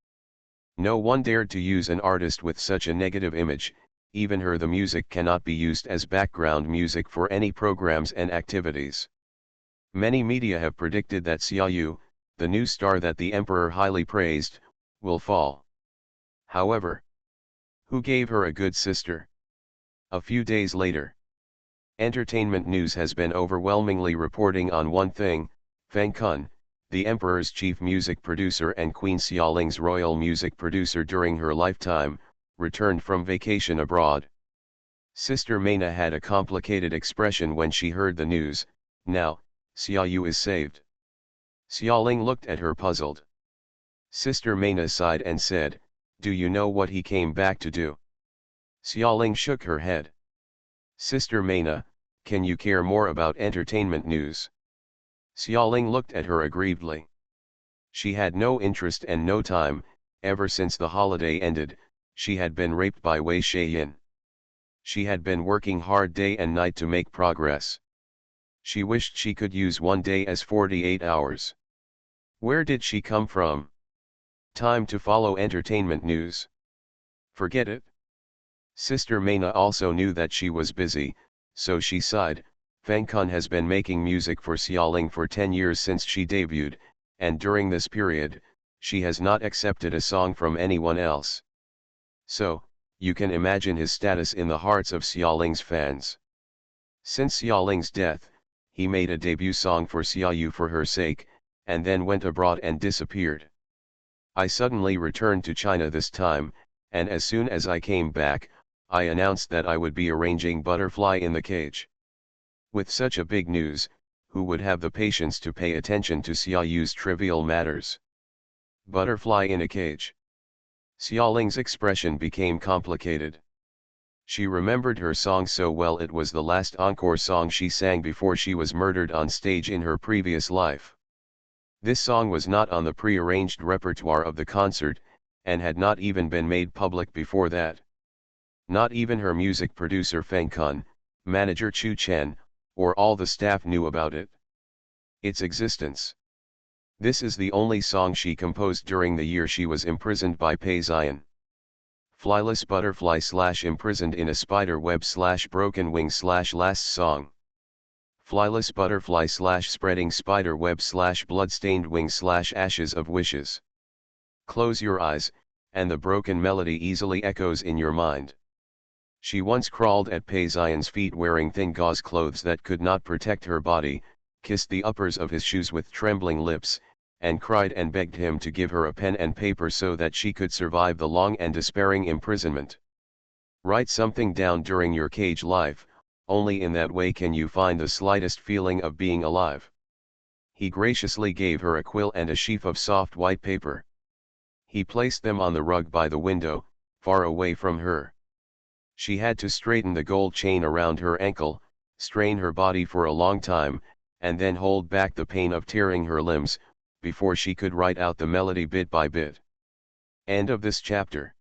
No one dared to use an artist with such a negative image. Even the music cannot be used as background music for any programs and activities. Many media have predicted that Xia Yu, the new star that the emperor highly praised, will fall. However, who gave her a good sister? A few days later, entertainment news has been overwhelmingly reporting on one thing: Feng Kun, the emperor's chief music producer and Queen Xiaoling's royal music producer during her lifetime, returned from vacation abroad. Sister Maina had a complicated expression when she heard the news. Now, Xia Yu is saved. Xiaoling looked at her puzzled. Sister Maina sighed and said, "Do you know what he came back to do?" Xiaoling shook her head. Sister Maina, can you care more about entertainment news? Xiaoling looked at her aggrievedly. She had no interest and no time. Ever since the holiday ended, she had been raped by Wei Shaiyin. She had been working hard day and night to make progress. She wished she could use one day as 48 hours. Where did she come from? Time to follow entertainment news. Forget it. Sister Maina also knew that she was busy, so she sighed. Feng Kun has been making music for Xiaoling for 10 years since she debuted, and during this period, she has not accepted a song from anyone else. So, you can imagine his status in the hearts of Xiaoling's fans. Since Xiaoling's death, he made a debut song for Xia Yu for her sake, and then went abroad and disappeared. I suddenly returned to China this time, and as soon as I came back, I announced that I would be arranging Butterfly in the Cage. With such a big news, who would have the patience to pay attention to Xia Yu's trivial matters? Butterfly in a Cage. Xiaoling's expression became complicated. She remembered her song so well. It was the last encore song she sang before she was murdered on stage in her previous life. This song was not on the pre-arranged repertoire of the concert, and had not even been made public before that. Not even her music producer Feng Kun, manager Chu Chen, or all the staff knew about it. Its existence. This is the only song she composed during the year she was imprisoned by Pei Xian. Flyless butterfly / imprisoned in a spider web / broken wing / last song. Flyless butterfly / spreading spider web / bloodstained wing / ashes of wishes. Close your eyes, and the broken melody easily echoes in your mind. She once crawled at Pei Xian's feet wearing thin gauze clothes that could not protect her body, kissed the uppers of his shoes with trembling lips, and cried and begged him to give her a pen and paper so that she could survive the long and despairing imprisonment. Write something down during your cage life, only in that way can you find the slightest feeling of being alive. He graciously gave her a quill and a sheaf of soft white paper. He placed them on the rug by the window, far away from her. She had to straighten the gold chain around her ankle, strain her body for a long time, and then hold back the pain of tearing her limbs, before she could write out the melody bit by bit. End of this chapter.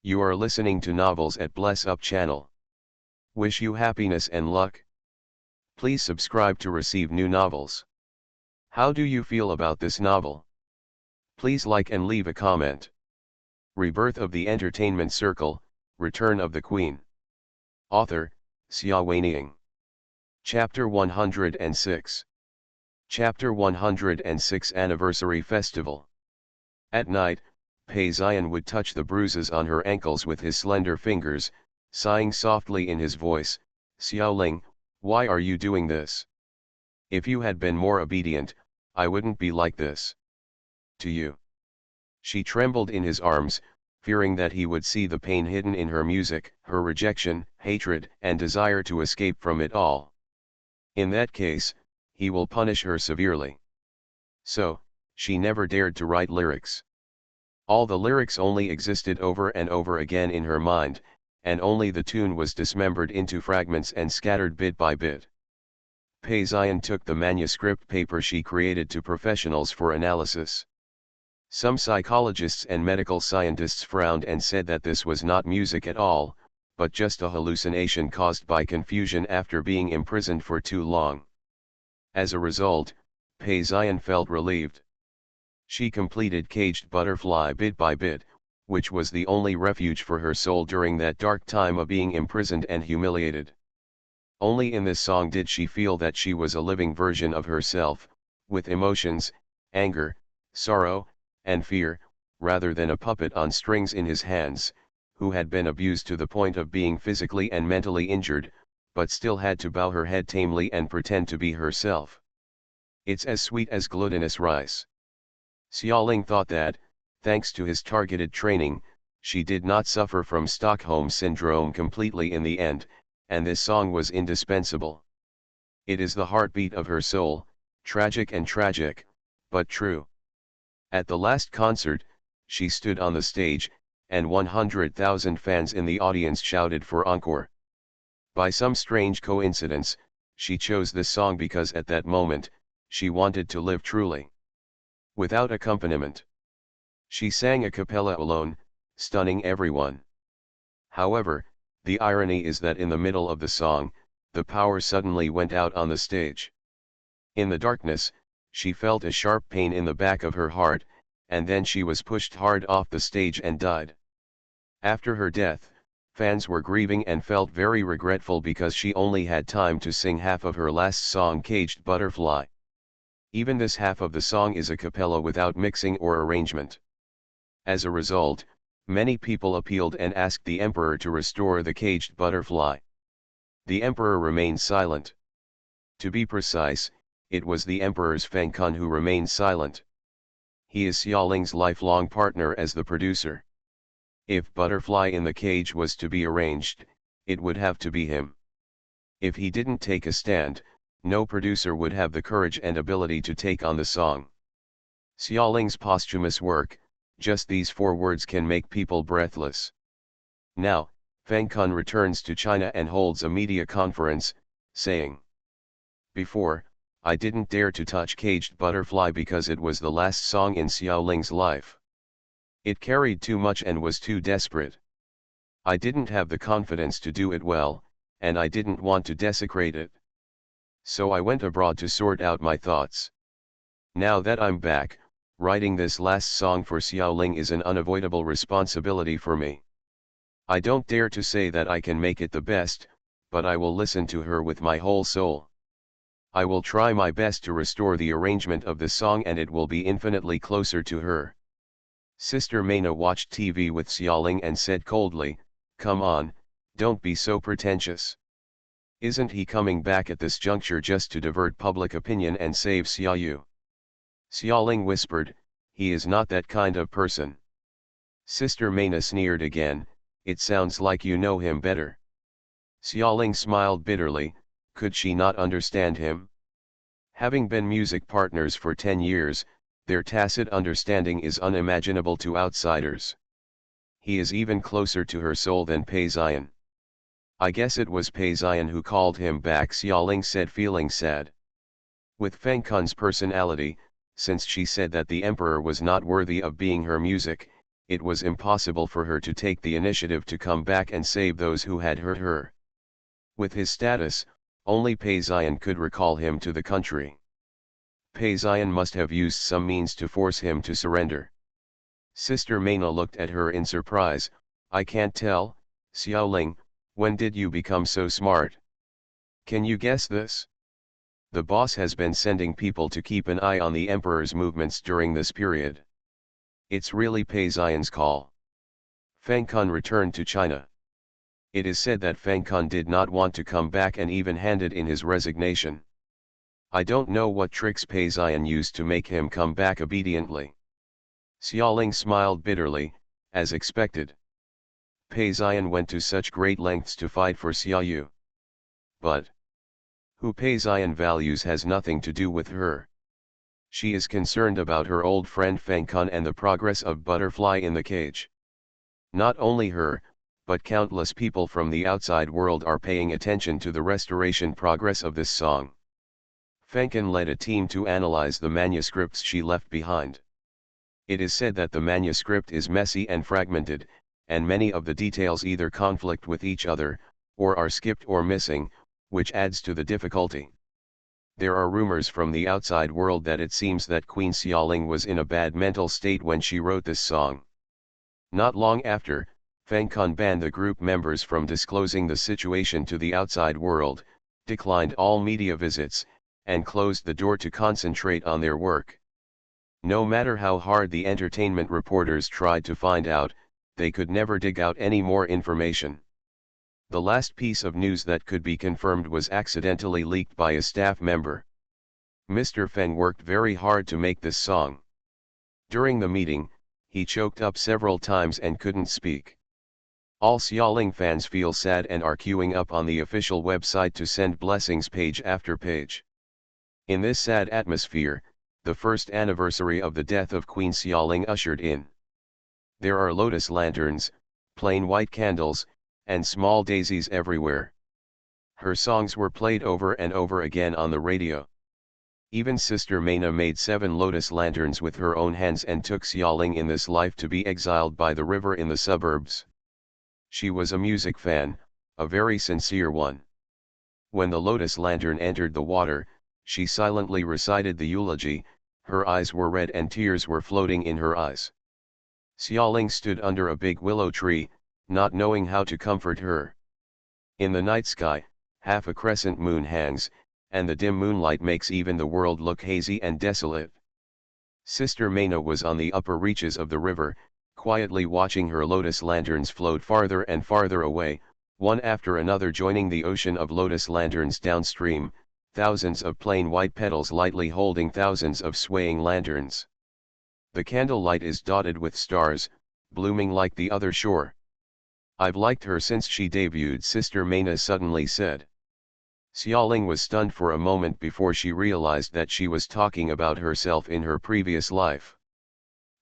You are listening to Novels at Bless Up channel. Wish you happiness and luck. Please subscribe to receive new novels. How do you feel about this novel? Please like and leave a comment. Rebirth of the Entertainment Circle, Return of the Queen. Author, Xia Weining. Chapter 106. Chapter 106 Anniversary Festival. At night, Pei Xian would touch the bruises on her ankles with his slender fingers, Sighing softly in his voice, Xiaoling, why are you doing this? If you had been more obedient, I wouldn't be like this. To you. She trembled in his arms, fearing that he would see the pain hidden in her music, her rejection, hatred, and desire to escape from it all. In that case, he will punish her severely. So, she never dared to write lyrics. All the lyrics only existed over and over again in her mind, and only the tune was dismembered into fragments and scattered bit by bit. Pei Ziyan took the manuscript paper she created to professionals for analysis. Some psychologists and medical scientists frowned and said that this was not music at all, but just a hallucination caused by confusion after being imprisoned for too long. As a result, Pei Ziyan felt relieved. She completed Caged Butterfly bit by bit, which was the only refuge for her soul during that dark time of being imprisoned and humiliated. Only in this song did she feel that she was a living version of herself, with emotions, anger, sorrow, and fear, rather than a puppet on strings in his hands, who had been abused to the point of being physically and mentally injured, but still had to bow her head tamely and pretend to be herself. It's as sweet as glutinous rice. Xiaoling thought that, thanks to his targeted training, she did not suffer from Stockholm Syndrome completely in the end, and this song was indispensable. It is the heartbeat of her soul, tragic, but true. At the last concert, she stood on the stage, and 100,000 fans in the audience shouted for encore. By some strange coincidence, she chose this song because at that moment, she wanted to live truly. Without accompaniment. She sang a cappella alone, stunning everyone. However, the irony is that in the middle of the song, the power suddenly went out on the stage. In the darkness, she felt a sharp pain in the back of her heart, and then she was pushed hard off the stage and died. After her death, fans were grieving and felt very regretful because she only had time to sing half of her last song, Caged Butterfly. Even this half of the song is a cappella without mixing or arrangement. As a result, many people appealed and asked the emperor to restore the Caged Butterfly. The emperor remained silent. To be precise, it was the emperor's Feng Kun who remained silent. He is Xiaoling's lifelong partner as the producer. If Butterfly in the Cage was to be arranged, it would have to be him. If he didn't take a stand, no producer would have the courage and ability to take on the song. Xiaoling's posthumous work, just these 4 words can make people breathless. Now, Feng Kun returns to China and holds a media conference, saying, "Before, I didn't dare to touch Caged Butterfly because it was the last song in Xiaoling's life. It carried too much and was too desperate. I didn't have the confidence to do it well, and I didn't want to desecrate it. So I went abroad to sort out my thoughts. Now that I'm back, writing this last song for Xiaoling is an unavoidable responsibility for me. I don't dare to say that I can make it the best, but I will listen to her with my whole soul. I will try my best to restore the arrangement of the song and it will be infinitely closer to her." Sister Maina watched TV with Xiaoling and said coldly, "Come on, don't be so pretentious. Isn't he coming back at this juncture just to divert public opinion and save Xiaoyu?" Xiaoling whispered, "He is not that kind of person." Sister Maina sneered again, "It sounds like you know him better." Xiaoling smiled bitterly, could she not understand him? Having been music partners for 10 years, their tacit understanding is unimaginable to outsiders. He is even closer to her soul than Pei Ziyan. "I guess it was Pei Ziyan who called him back," Xiaoling said, feeling sad. With Feng Kun's personality, since she said that the emperor was not worthy of being her music, it was impossible for her to take the initiative to come back and save those who had hurt her. With his status, only Pei Ziyan could recall him to the country. Pei Ziyan must have used some means to force him to surrender. Sister Maina looked at her in surprise. "I can't tell, Xiaoling, when did you become so smart? Can you guess this? The boss has been sending people to keep an eye on the emperor's movements during this period. It's really Pei Ziyan's call." Feng Kun returned to China. It is said that Feng Kun did not want to come back and even handed in his resignation. I don't know what tricks Pei Zian used to make him come back obediently. Xiaoling smiled bitterly, as expected. Pei Zian went to such great lengths to fight for Xiaoyu. But who Pei Zian values has nothing to do with her. She is concerned about her old friend Feng Kun and the progress of Butterfly in the Cage. Not only her, but countless people from the outside world are paying attention to the restoration progress of this song. Feng Kun led a team to analyze the manuscripts she left behind. It is said that the manuscript is messy and fragmented, and many of the details either conflict with each other, or are skipped or missing, which adds to the difficulty. There are rumors from the outside world that it seems that Queen Xiaoling was in a bad mental state when she wrote this song. Not long after, Feng Kun banned the group members from disclosing the situation to the outside world, declined all media visits, and closed the door to concentrate on their work. No matter how hard the entertainment reporters tried to find out, they could never dig out any more information. The last piece of news that could be confirmed was accidentally leaked by a staff member. Mr. Feng worked very hard to make this song. During the meeting, he choked up several times and couldn't speak. All Xiaoling fans feel sad and are queuing up on the official website to send blessings page after page. In this sad atmosphere, the first anniversary of the death of Queen Xiaoling ushered in. There are lotus lanterns, plain white candles, and small daisies everywhere. Her songs were played over and over again on the radio. Even Sister Meina made 7 lotus lanterns with her own hands and took Xiaoling in this life to be exiled by the river in the suburbs. She was a music fan, a very sincere one. When the lotus lantern entered the water, she silently recited the eulogy, her eyes were red and tears were floating in her eyes. Xiaoling stood under a big willow tree, not knowing how to comfort her. In the night sky, half a crescent moon hangs, and the dim moonlight makes even the world look hazy and desolate. Sister Meina was on the upper reaches of the river, quietly watching her lotus lanterns float farther and farther away, one after another joining the ocean of lotus lanterns downstream, thousands of plain white petals lightly holding thousands of swaying lanterns. The candlelight is dotted with stars, blooming like the other shore. I've liked her since she debuted, Sister Meina suddenly said. Xiaoling was stunned for a moment before she realized that she was talking about herself in her previous life.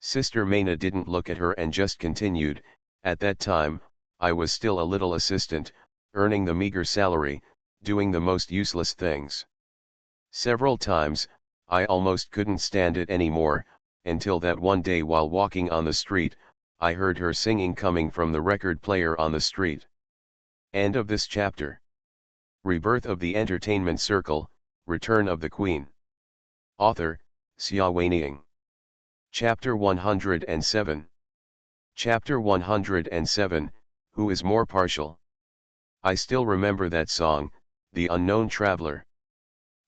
Sister Meina didn't look at her and just continued, at that time, I was still a little assistant, earning the meager salary, doing the most useless things. Several times, I almost couldn't stand it anymore, until that one day while walking on the street, I heard her singing coming from the record player on the street. End of this chapter. Rebirth of the Entertainment Circle, Return of the Queen. Author, Xia Weiniang. Chapter 107. Chapter 107, Who is More Partial? I still remember that song, The Unknown Traveler.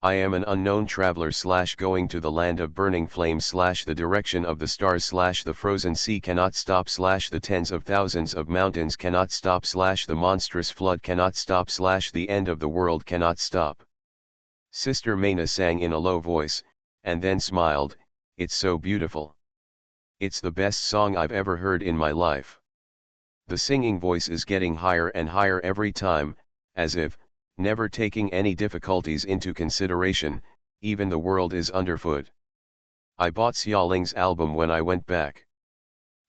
I am an unknown traveler / going to the land of burning flames / the direction of the stars / the frozen sea cannot stop / the tens of thousands of mountains cannot stop / the monstrous flood cannot stop / the end of the world cannot stop. Sister Meina sang in a low voice, and then smiled, it's so beautiful. It's the best song I've ever heard in my life. The singing voice is getting higher and higher every time, as if, never taking any difficulties into consideration, even the world is underfoot. I bought Xiaoling's album when I went back.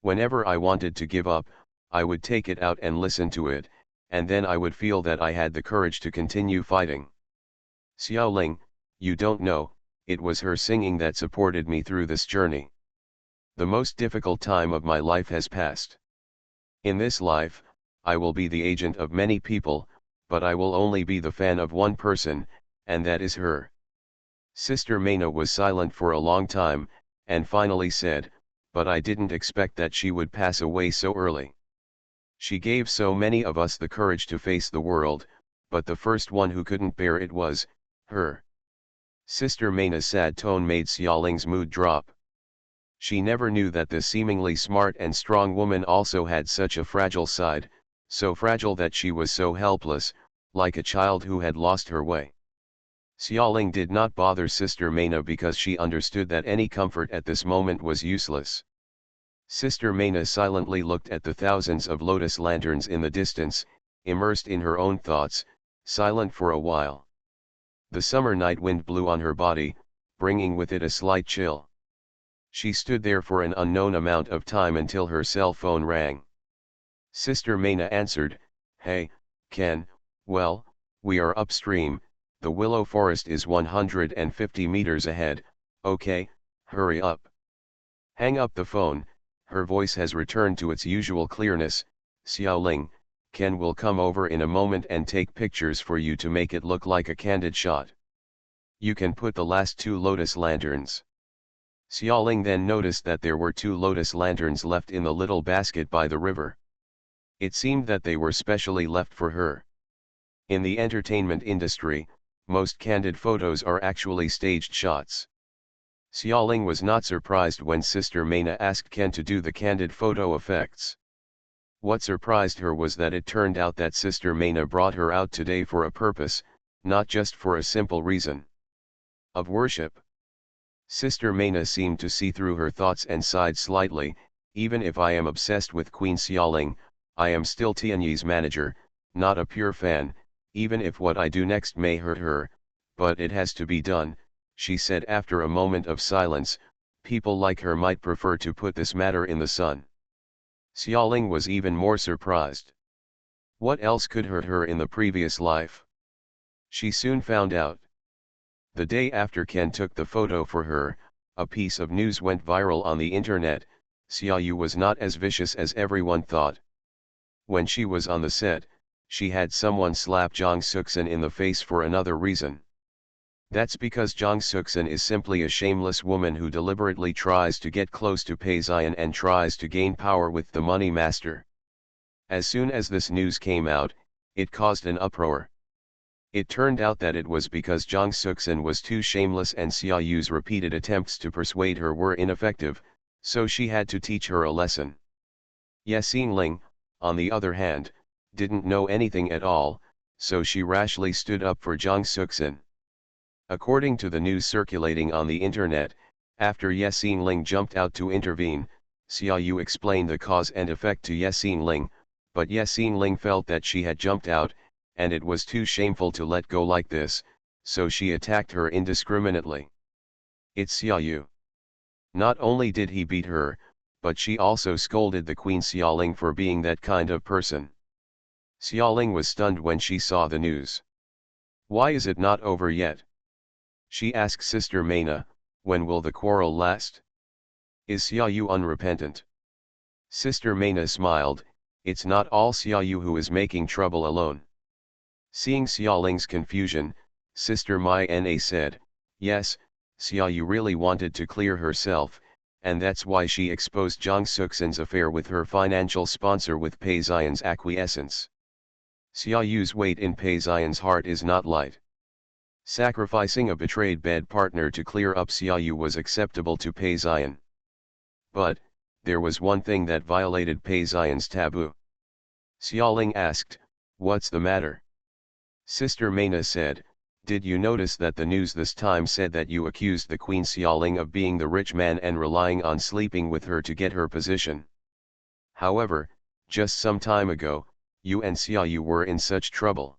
Whenever I wanted to give up, I would take it out and listen to it, and then I would feel that I had the courage to continue fighting. Xiaoling, you don't know, it was her singing that supported me through this journey. The most difficult time of my life has passed. In this life, I will be the agent of many people, but I will only be the fan of one person, and that is her. Sister Meina was silent for a long time, and finally said, but I didn't expect that she would pass away so early. She gave so many of us the courage to face the world, but the first one who couldn't bear it was her. Sister Meina's sad tone made Xiaoling's mood drop. She never knew that the seemingly smart and strong woman also had such a fragile side, so fragile that she was so helpless, like a child who had lost her way. Xiaoling did not bother Sister Meina because she understood that any comfort at this moment was useless. Sister Meina silently looked at the thousands of lotus lanterns in the distance, immersed in her own thoughts, silent for a while. The summer night wind blew on her body, bringing with it a slight chill. She stood there for an unknown amount of time until her cell phone rang. Sister Meina answered, "Hey, Ken, well, we are upstream, the willow forest is 150 meters ahead, okay, hurry up." Hang up the phone, her voice has returned to its usual clearness. "Xiaoling, Ken will come over in a moment and take pictures for you to make it look like a candid shot. You can put the last 2 lotus lanterns." Xiaoling then noticed that there were 2 lotus lanterns left in the little basket by the river. It seemed that they were specially left for her. In the entertainment industry, most candid photos are actually staged shots. Xiaoling was not surprised when Sister Meina asked Ken to do the candid photo effects. What surprised her was that it turned out that Sister Meina brought her out today for a purpose, not just for a simple reason of worship. Sister Meina seemed to see through her thoughts and sighed slightly. "Even if I am obsessed with Queen Xiaoling, I am still Tianyi's manager, not a pure fan, even if what I do next may hurt her, but it has to be done," she said after a moment of silence. "People like her might prefer to put this matter in the sun." Xiaoling was even more surprised. What else could hurt her in the previous life? She soon found out. The day after Ken took the photo for her, a piece of news went viral on the internet. Xiaoyu was not as vicious as everyone thought. When she was on the set, she had someone slap Jang Suksan in the face for another reason. That's because Jang Suksan is simply a shameless woman who deliberately tries to get close to Pei Zion and tries to gain power with the money master. As soon as this news came out, it caused an uproar. It turned out that it was because Jang Suksan was too shameless and Xiaoyu's repeated attempts to persuade her were ineffective, so she had to teach her a lesson. Ye Xingling, on the other hand, didn't know anything at all, so she rashly stood up for Jang Suksan. According to the news circulating on the internet, after Ye Xingling jumped out to intervene, Xiaoyu explained the cause and effect to Ye Xingling, but Ye Xingling felt that she had jumped out, and it was too shameful to let go like this, so she attacked her indiscriminately. It's Xiaoyu. Not only did he beat her, but she also scolded the Queen Xiaoling for being that kind of person. Xiaoling was stunned when she saw the news. "Why is it not over yet?" she asked Sister Meina. "When will the quarrel last? Is Xiaoyu unrepentant?" Sister Meina smiled. "It's not all Xiaoyu who is making trouble alone." Seeing Xiaoling's confusion, Sister Meina said, "Yes, Xiaoyu really wanted to clear herself, and that's why she exposed Jang Suksan's affair with her financial sponsor with Pei Zion's acquiescence. Xiaoyu's weight in Pei Zion's heart is not light. Sacrificing a betrayed bed partner to clear up Xiaoyu was acceptable to Pei Zion. But, there was one thing that violated Pei Zion's taboo. Xiaoling asked, "What's the matter?" Sister Meina said, "Did you notice that the news this time said that you accused the Queen Xiaoling of being the rich man and relying on sleeping with her to get her position? However, just some time ago, you and Xiaoyu were in such trouble.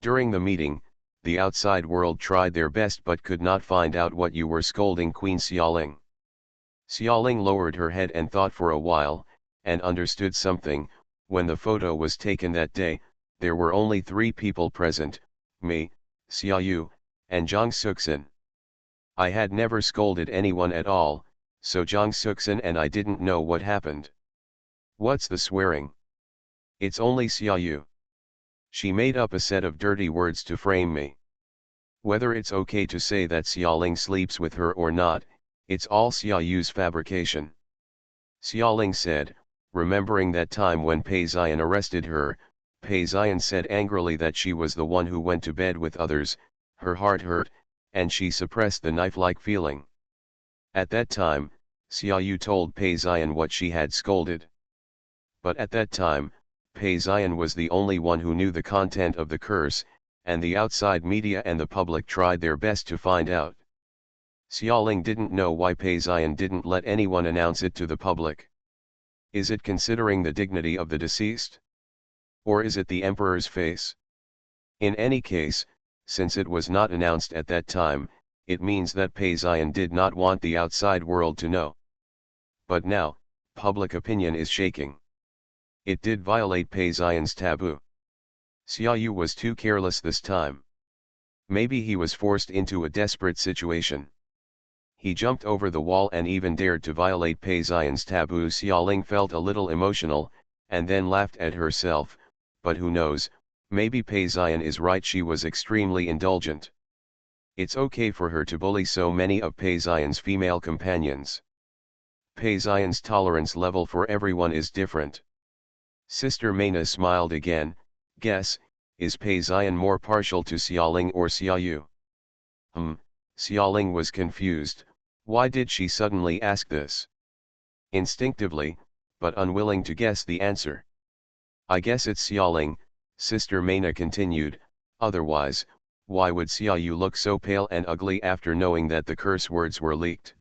During the meeting, the outside world tried their best but could not find out what you were scolding Queen Xiaoling." Xiaoling lowered her head and thought for a while, and understood something. When the photo was taken that day, there were only 3 people present, me, Xiaoyu, and Jang Suksan. I had never scolded anyone at all, so Jang Suksan and I didn't know what happened. What's the swearing? It's only Xiaoyu. She made up a set of dirty words to frame me. Whether it's okay to say that Xiaoling sleeps with her or not, it's all Xiaoyu's fabrication." Xiaoling said, remembering that time when Pei Zion arrested her. Pei Zion said angrily that she was the one who went to bed with others. Her heart hurt, and she suppressed the knife-like feeling. At that time, Xiaoyu told Pei Zion what she had scolded. But at that time, Pei Xian was the only one who knew the content of the curse, and the outside media and the public tried their best to find out. Xiaoling didn't know why Pei Xian didn't let anyone announce it to the public. Is it considering the dignity of the deceased? Or is it the emperor's face? In any case, since it was not announced at that time, it means that Pei Xian did not want the outside world to know. But now, public opinion is shaking. It did violate Pei Xian's taboo. Xiaoyu was too careless this time. Maybe he was forced into a desperate situation. He jumped over the wall and even dared to violate Pei Xian's taboo. Xiaoling felt a little emotional, and then laughed at herself, but who knows, maybe Pei Xian is right, she was extremely indulgent. It's okay for her to bully so many of Pei Xian's female companions. Pei Xian's tolerance level for everyone is different. Sister Meina smiled again. Guess, is Pei Xian more partial to Xiaoling or Xiaoyu? Xiaoling was confused. Why did she suddenly ask this? Instinctively, but unwilling to guess the answer. I guess it's Xiaoling, Sister Meina continued, otherwise, why would Xiaoyu look so pale and ugly after knowing that the curse words were leaked?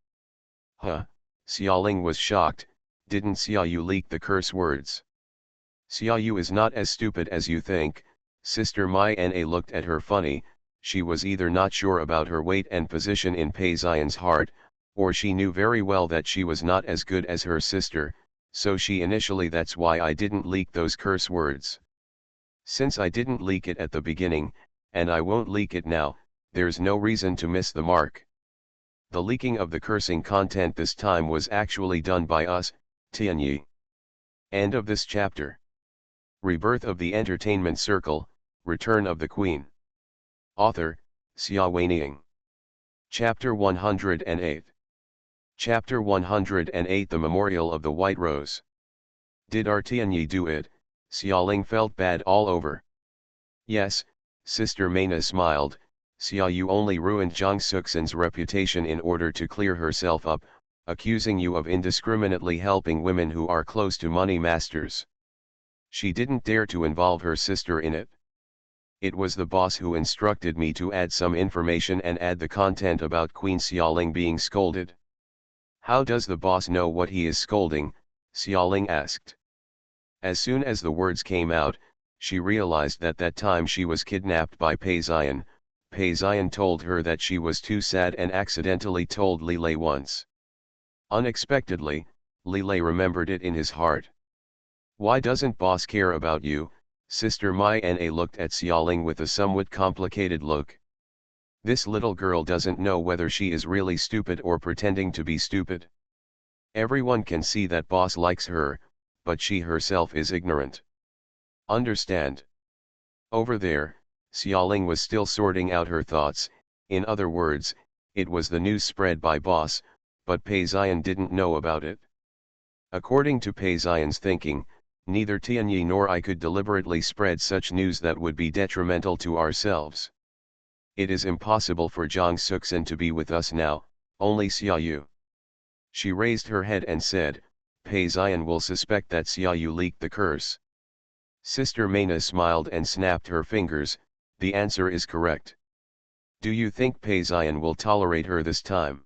Xiaoling was shocked. Didn't Xiaoyu leak the curse words? Xiaoyu is not as stupid as you think. Sister Mai-Na looked at her funny. She was either not sure about her weight and position in Pei Xian's heart, or she knew very well that she was not as good as her sister, so she initially, that's why I didn't leak those curse words. Since I didn't leak it at the beginning, and I won't leak it now, there's no reason to miss the mark. The leaking of the cursing content this time was actually done by us, Tianyi. End of this chapter. Rebirth of the Entertainment Circle, Return of the Queen. Author, Xia Weining. Chapter 108. Chapter 108, The Memorial of the White Rose. Did our Tianyi do it? Xiaoling felt bad all over. Yes, Sister Meina smiled. Xiaoyu only ruined Zhang Suxin's reputation in order to clear herself up, accusing you of indiscriminately helping women who are close to money masters. She didn't dare to involve her sister in it. It was the boss who instructed me to add some information and add the content about Queen Xiaoling being scolded. How does the boss know what he is scolding? Xiaoling asked. As soon as the words came out, she realized that time she was kidnapped by Pei Xian. Pei Xian told her that she was too sad and accidentally told Li Lei once. Unexpectedly, Li Lei remembered it in his heart. Why doesn't boss care about you? Sister Mai-Na looked at Xiaoling with a somewhat complicated look. This little girl doesn't know whether she is really stupid or pretending to be stupid. Everyone can see that boss likes her, but she herself is ignorant. Understand? Over there, Xiaoling was still sorting out her thoughts. In other words, it was the news spread by boss, but Pei Xian didn't know about it. According to Pei Xian's thinking, neither Tianyi nor I could deliberately spread such news that would be detrimental to ourselves. It is impossible for Zhang Suxin to be with us now, only Xiaoyu. She raised her head and said, Pei Xian will suspect that Xiaoyu leaked the curse. Sister Meina smiled and snapped her fingers. The answer is correct. Do you think Pei Xian will tolerate her this time?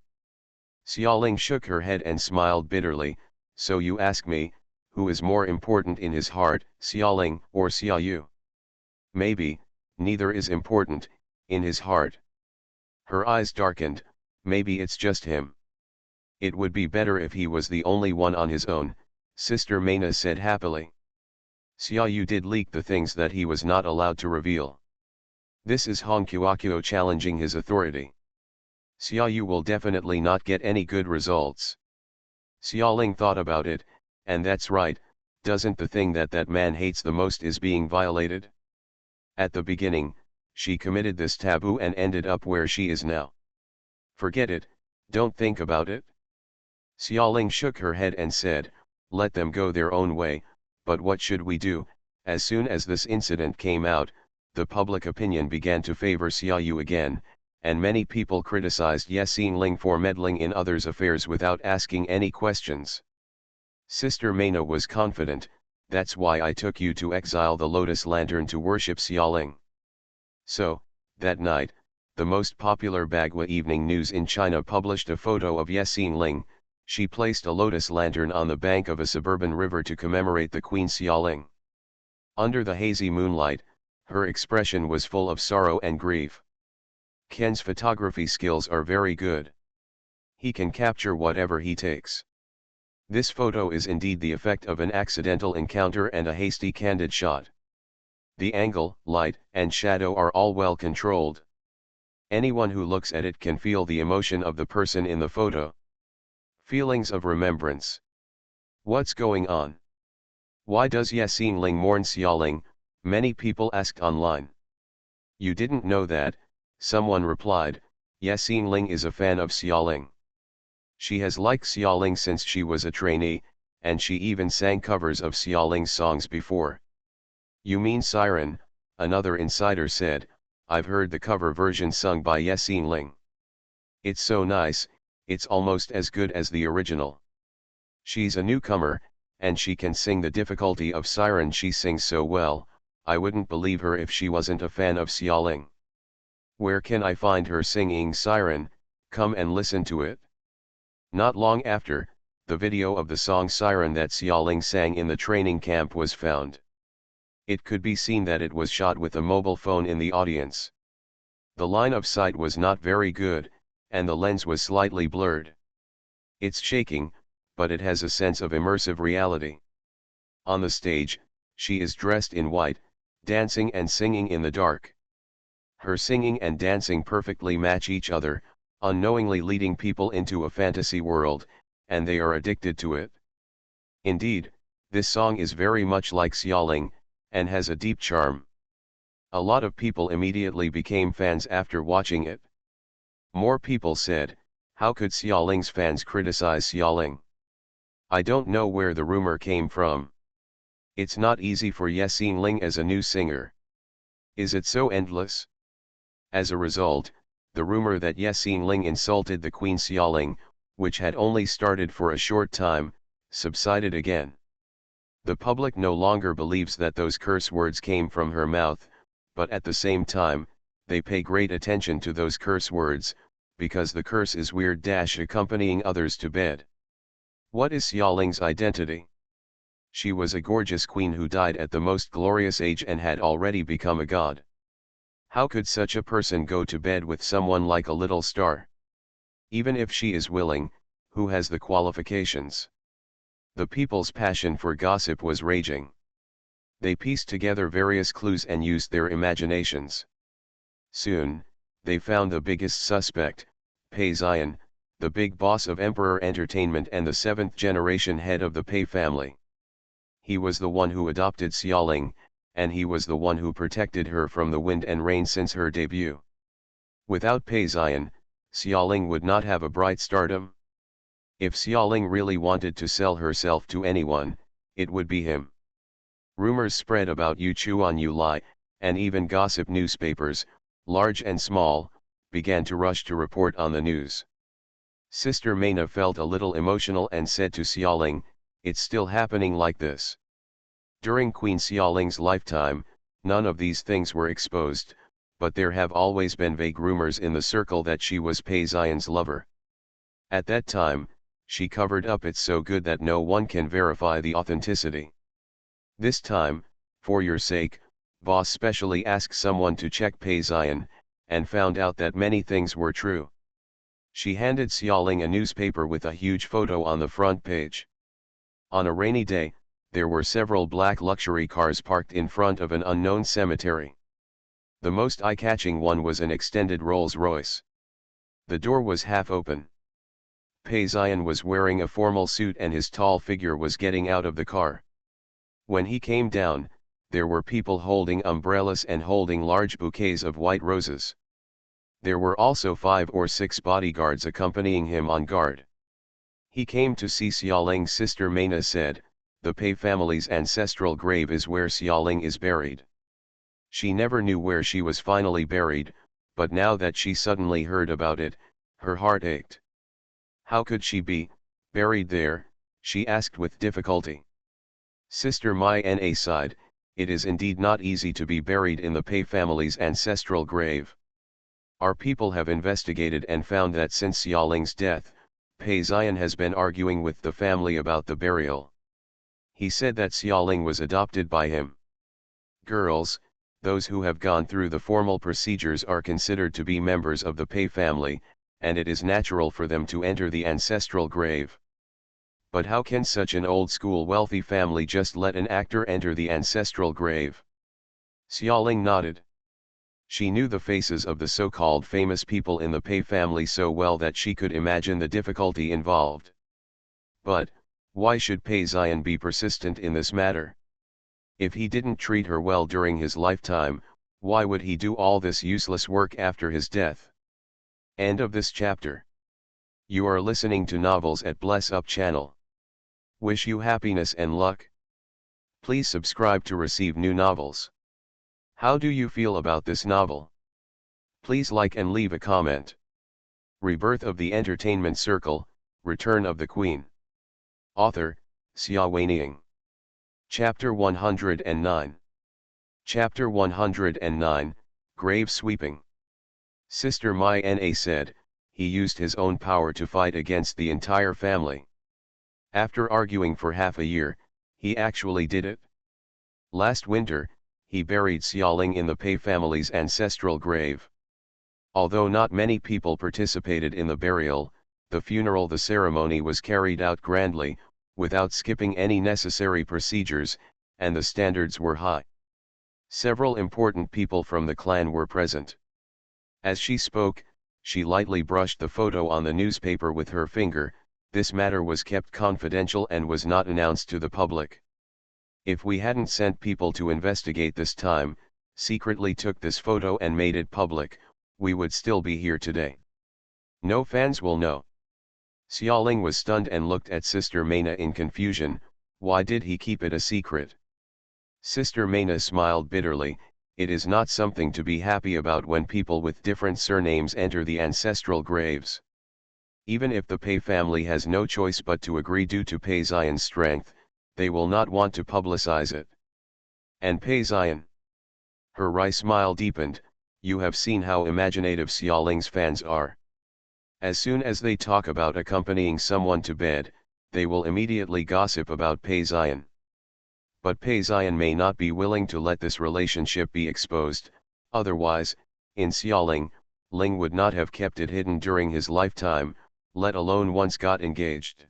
Xiaoling shook her head and smiled bitterly. So you ask me, who is more important in his heart, Xiaoling or Xiaoyu? Maybe, neither is important, in his heart. Her eyes darkened. Maybe it's just him. It would be better if he was the only one on his own, Sister Meina said happily. Xiaoyu did leak the things that he was not allowed to reveal. This is Hong Qiuqiu challenging his authority. Xiaoyu will definitely not get any good results. Xiaoling thought about it, and that's right, doesn't the thing that man hates the most is being violated? At the beginning, she committed this taboo and ended up where she is now. Forget it, don't think about it. Xiaoling shook her head and said, let them go their own way, but what should we do? As soon as this incident came out, the public opinion began to favor Xiaoyu again, and many people criticized Ye Xingling for meddling in others' affairs without asking any questions. Sister Meina was confident, that's why I took you to exile the Lotus Lantern to worship Xiaoling. So, that night, the most popular Bagua evening news in China published a photo of Ye Xinling. She placed a lotus lantern on the bank of a suburban river to commemorate the Queen Xiaoling. Under the hazy moonlight, her expression was full of sorrow and grief. Ken's photography skills are very good. He can capture whatever he takes. This photo is indeed the effect of an accidental encounter and a hasty candid shot. The angle, light, and shadow are all well controlled. Anyone who looks at it can feel the emotion of the person in the photo. Feelings of remembrance. What's going on? Why does Ye Xinling mourn Xiaoling? Many people asked online. You didn't know that? Someone replied, Ye Xinling is a fan of Xiaoling. She has liked Xiaoling since she was a trainee, and she even sang covers of Xiaoling's songs before. You mean Siren? Another insider said, I've heard the cover version sung by Ye Xinling. It's so nice, it's almost as good as the original. She's a newcomer, and she can sing. The difficulty of Siren, she sings so well, I wouldn't believe her if she wasn't a fan of Xiaoling. Where can I find her singing Siren? Come and listen to it. Not long after, the video of the song Siren that Xiaoling sang in the training camp was found. It could be seen that it was shot with a mobile phone in the audience. The line of sight was not very good, and the lens was slightly blurred. It's shaking, but it has a sense of immersive reality. On the stage, she is dressed in white, dancing and singing in the dark. Her singing and dancing perfectly match each other, unknowingly leading people into a fantasy world, and they are addicted to it. Indeed, this song is very much like Xiaoling, and has a deep charm. A lot of people immediately became fans after watching it. More people said, how could Xiaoling's fans criticize Xiaoling? I don't know where the rumor came from. It's not easy for Ye Xinling as a new singer. Is it so endless? As a result, the rumor that Ye Xinling insulted the Queen Xiaoling, which had only started for a short time, subsided again. The public no longer believes that those curse words came from her mouth, but at the same time, they pay great attention to those curse words, because the curse is weird accompanying others to bed. What is Xiaoling's identity? She was a gorgeous queen who died at the most glorious age and had already become a god. How could such a person go to bed with someone like a little star? Even if she is willing, who has the qualifications? The people's passion for gossip was raging. They pieced together various clues and used their imaginations. Soon, they found the biggest suspect, Pei Xian, the big boss of Emperor Entertainment and the seventh-generation head of the Pei family. He was the one who adopted Xiaoling, and he was the one who protected her from the wind and rain since her debut. Without Pei Xian, Xiaoling would not have a bright stardom. If Xiaoling really wanted to sell herself to anyone, it would be him. Rumors spread about Yu Chuan Yu Lai, and even gossip newspapers, large and small, began to rush to report on the news. Sister Maina felt a little emotional and said to Xiaoling, it's still happening like this. During Queen Xiaoling's lifetime, none of these things were exposed, but there have always been vague rumors in the circle that she was Pei Xian's lover. At that time, she covered up it so good that no one can verify the authenticity. This time, for your sake, boss specially asked someone to check Pei Xian, and found out that many things were true. She handed Xiaoling a newspaper with a huge photo on the front page. On a rainy day, there were several black luxury cars parked in front of an unknown cemetery. The most eye-catching one was an extended Rolls-Royce. The door was half open. Pei Xian was wearing a formal suit and his tall figure was getting out of the car. When he came down, there were people holding umbrellas and holding large bouquets of white roses. There were also 5 or 6 bodyguards accompanying him on guard. He came to see Xiaoling's sister Maina said, the Pei family's ancestral grave is where Xiaoling is buried. She never knew where she was finally buried, but now that she suddenly heard about it, her heart ached. How could she be buried there? She asked with difficulty. Sister Mai sighed, it is indeed not easy to be buried in the Pei family's ancestral grave. Our people have investigated and found that since Xiaoling's death, Pei Ziyan has been arguing with the family about the burial. He said that Xiaoling was adopted by him. Girls, those who have gone through the formal procedures are considered to be members of the Pei family, and it is natural for them to enter the ancestral grave. But how can such an old-school wealthy family just let an actor enter the ancestral grave? Xiaoling nodded. She knew the faces of the so-called famous people in the Pei family so well that she could imagine the difficulty involved. But, why should Pei Ziyan be persistent in this matter? If he didn't treat her well during his lifetime, why would he do all this useless work after his death? End of this chapter. You are listening to Novels at Bless Up channel. Wish you happiness and luck. Please subscribe to receive new novels. How do you feel about this novel? Please like and leave a comment. Rebirth of the Entertainment Circle, Return of the Queen. Author, Xia Weining. Chapter 109. Chapter 109, Grave Sweeping. Sister Mai said, he used his own power to fight against the entire family. After arguing for half a year, he actually did it. Last winter, he buried Xiaoling in the Pei family's ancestral grave. Although not many people participated in the burial, the ceremony was carried out grandly, without skipping any necessary procedures, and the standards were high. Several important people from the clan were present. As she spoke, she lightly brushed the photo on the newspaper with her finger. This matter was kept confidential and was not announced to the public. If we hadn't sent people to investigate this time, secretly took this photo and made it public, we would still be here today. No fans will know. Xiaoling was stunned and looked at Sister Maina in confusion. Why did he keep it a secret? Sister Maina smiled bitterly. It is not something to be happy about when people with different surnames enter the ancestral graves. Even if the Pei family has no choice but to agree due to Pei Ziyan's strength, they will not want to publicize it. And Pei Ziyan? Her wry smile deepened. You have seen how imaginative Xiaoling's fans are. As soon as they talk about accompanying someone to bed, they will immediately gossip about Pei Ziyan. But Pei Ziyan may not be willing to let this relationship be exposed, otherwise, in Xiaoling, Ling would not have kept it hidden during his lifetime, let alone once got engaged.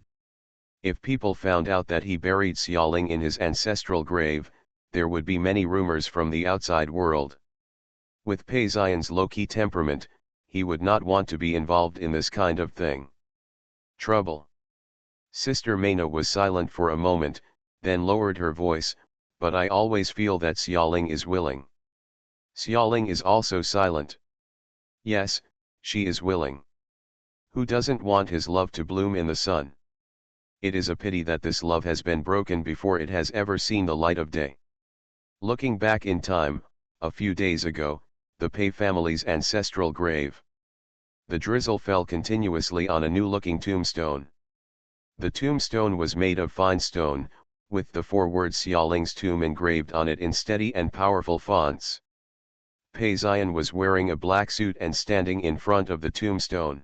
If people found out that he buried Xiaoling in his ancestral grave, there would be many rumors from the outside world. With Pei Ziyan's low-key temperament, he would not want to be involved in this kind of thing. Trouble. Sister Maina was silent for a moment, then lowered her voice, but I always feel that Xiaoling is willing. Xiaoling is also silent. Yes, she is willing. Who doesn't want his love to bloom in the sun? It is a pity that this love has been broken before it has ever seen the light of day. Looking back in time, a few days ago, the Pei family's ancestral grave. The drizzle fell continuously on a new-looking tombstone. The tombstone was made of fine stone, with the 4 words Xiaoling's tomb engraved on it in steady and powerful fonts. Pei Ziyan was wearing a black suit and standing in front of the tombstone.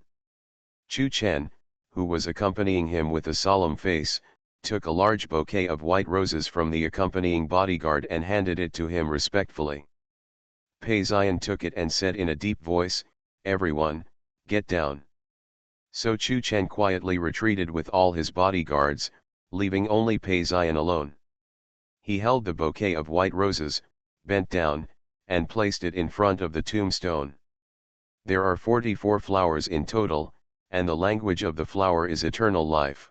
Chu Chen, who was accompanying him with a solemn face, took a large bouquet of white roses from the accompanying bodyguard and handed it to him respectfully. Pei Ziyan took it and said in a deep voice, "Everyone, get down." So Chu Chen quietly retreated with all his bodyguards, leaving only Pei Ziyan alone. He held the bouquet of white roses, bent down, and placed it in front of the tombstone. There are 44 flowers in total, and the language of the flower is eternal life.